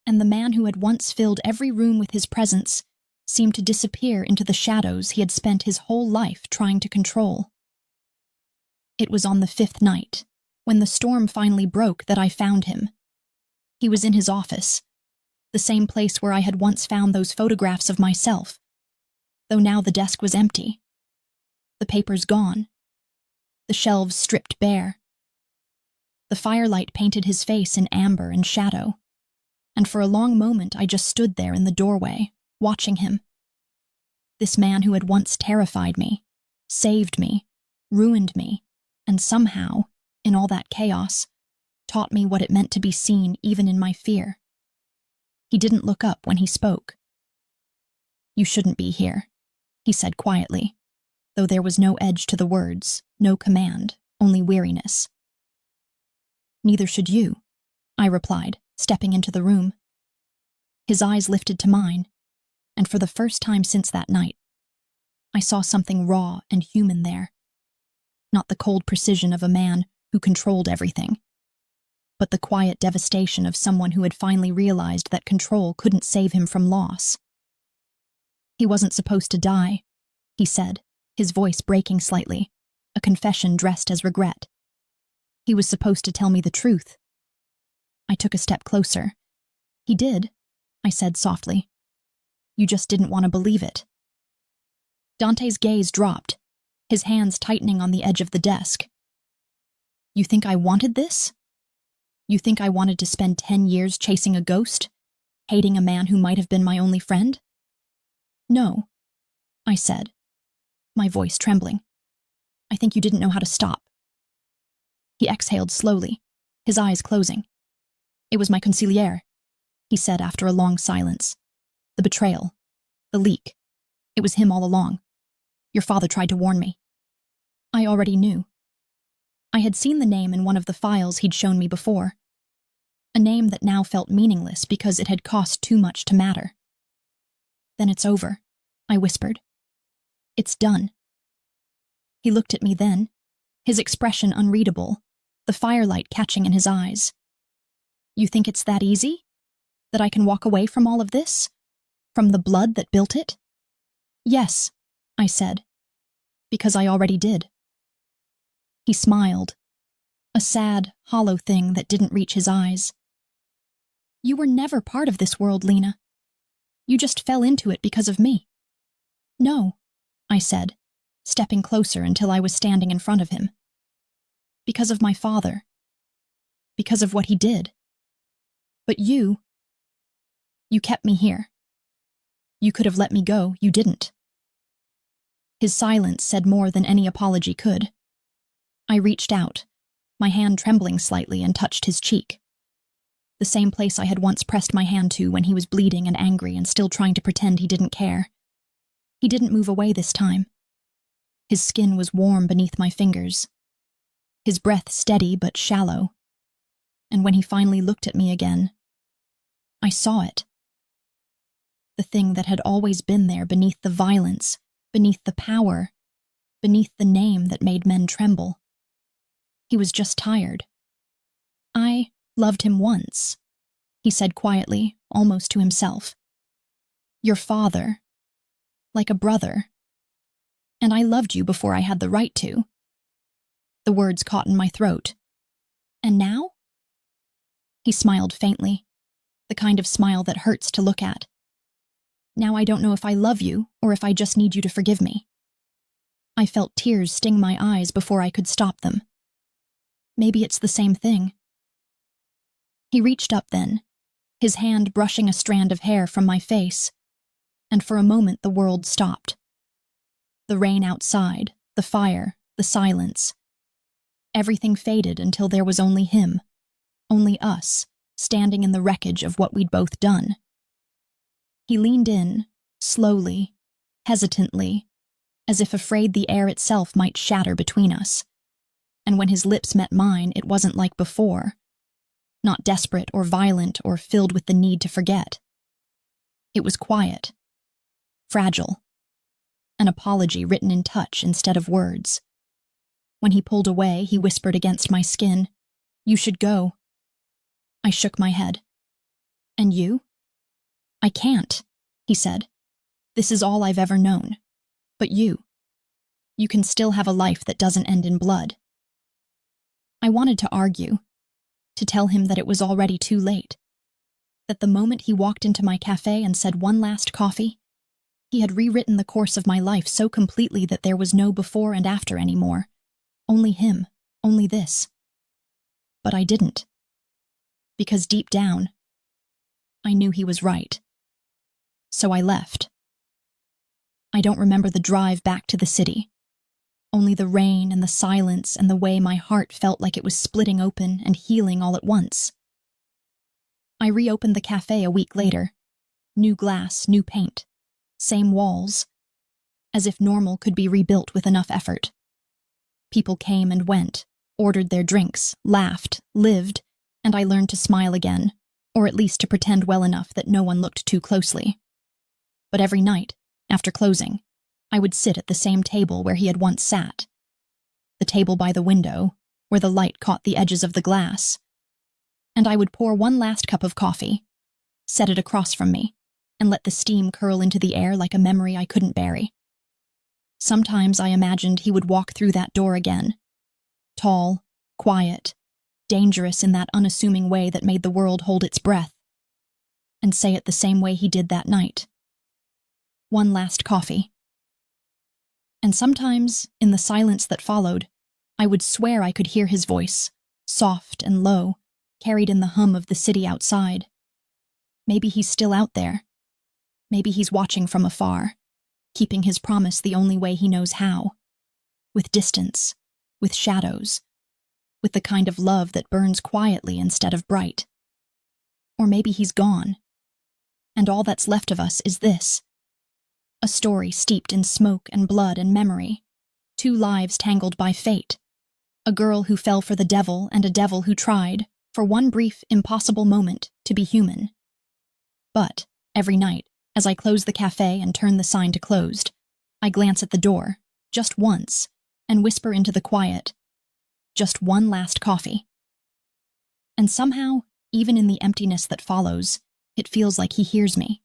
And the man who had once filled every room with his presence seemed to disappear into the shadows he had spent his whole life trying to control. It was on the 5th night, when the storm finally broke, that I found him. He was in his office, the same place where I had once found those photographs of myself, though now the desk was empty. The papers gone. The shelves stripped bare. The firelight painted his face in amber and shadow, and for a long moment I just stood there in the doorway, watching him. This man who had once terrified me, saved me, ruined me, and somehow, in all that chaos, taught me what it meant to be seen even in my fear. He didn't look up when he spoke. "You shouldn't be here," he said quietly, though there was no edge to the words, no command, only weariness. "Neither should you," I replied, stepping into the room. His eyes lifted to mine, and for the first time since that night, I saw something raw and human there. Not the cold precision of a man who controlled everything, but the quiet devastation of someone who had finally realized that control couldn't save him from loss. "He wasn't supposed to die," he said, his voice breaking slightly, a confession dressed as regret. "He was supposed to tell me the truth." I took a step closer. "He did," I said softly. "You just didn't want to believe it." Dante's gaze dropped, his hands tightening on the edge of the desk. You think I wanted this? You think I wanted to spend 10 years chasing a ghost, hating a man who might have been my only friend? No, I said, my voice trembling. I think you didn't know how to stop. He exhaled slowly, his eyes closing. It was my consigliere, he said after a long silence. The betrayal. The leak. It was him all along. Your father tried to warn me. I already knew. I had seen the name in one of the files he'd shown me before. A name that now felt meaningless because it had cost too much to matter. Then it's over, I whispered. It's done. He looked at me then, his expression unreadable, the firelight catching in his eyes. You think it's that easy? That I can walk away from all of this? From the blood that built it? Yes, I said, because I already did. He smiled, a sad, hollow thing that didn't reach his eyes. You were never part of this world, Lena. You just fell into it because of me. No, I said, stepping closer until I was standing in front of him. Because of my father. Because of what he did. But you kept me here. You could have let me go, you didn't. His silence said more than any apology could. I reached out, my hand trembling slightly, and touched his cheek. The same place I had once pressed my hand to when he was bleeding and angry and still trying to pretend he didn't care. He didn't move away this time. His skin was warm beneath my fingers, his breath steady but shallow. And when he finally looked at me again, I saw it. The thing that had always been there beneath the violence, beneath the power, beneath the name that made men tremble. He was just tired. I loved him once, he said quietly, almost to himself. Your father. Like a brother. And I loved you before I had the right to. The words caught in my throat. And now? He smiled faintly, the kind of smile that hurts to look at. Now I don't know if I love you or if I just need you to forgive me. I felt tears sting my eyes before I could stop them. Maybe it's the same thing. He reached up then, his hand brushing a strand of hair from my face, and for a moment the world stopped. The rain outside, the fire, the silence. Everything faded until there was only him, only us, standing in the wreckage of what we'd both done. He leaned in, slowly, hesitantly, as if afraid the air itself might shatter between us. And when his lips met mine, it wasn't like before. Not desperate or violent or filled with the need to forget. It was quiet. Fragile. An apology written in touch instead of words. When he pulled away, he whispered against my skin, "You should go." I shook my head. "And you?" "I can't," he said. "This is all I've ever known. But you can still have a life that doesn't end in blood." I wanted to argue, to tell him that it was already too late, that the moment he walked into my cafe and said one last coffee, he had rewritten the course of my life so completely that there was no before and after anymore. Only him, only this. But I didn't. Because deep down, I knew he was right. So I left. I don't remember the drive back to the city. Only the rain and the silence and the way my heart felt like it was splitting open and healing all at once. I reopened the cafe a week later. New glass, new paint. Same walls. As if normal could be rebuilt with enough effort. People came and went, ordered their drinks, laughed, lived, and I learned to smile again, or at least to pretend well enough that no one looked too closely. But every night, after closing, I would sit at the same table where he had once sat. The table by the window, where the light caught the edges of the glass. And I would pour one last cup of coffee, set it across from me, and let the steam curl into the air like a memory I couldn't bury. Sometimes I imagined he would walk through that door again. Tall, quiet, dangerous in that unassuming way that made the world hold its breath. And say it the same way he did that night. One last coffee. And sometimes, in the silence that followed, I would swear I could hear his voice, soft and low, carried in the hum of the city outside. Maybe he's still out there. Maybe he's watching from afar, keeping his promise the only way he knows how. With distance, with shadows, with the kind of love that burns quietly instead of bright. Or maybe he's gone, and all that's left of us is this. A story steeped in smoke and blood and memory, 2 lives tangled by fate. A girl who fell for the devil and a devil who tried, for one brief, impossible moment, to be human. But, every night, as I close the cafe and turn the sign to closed, I glance at the door, just once, and whisper into the quiet, just one last coffee. And somehow, even in the emptiness that follows, it feels like he hears me.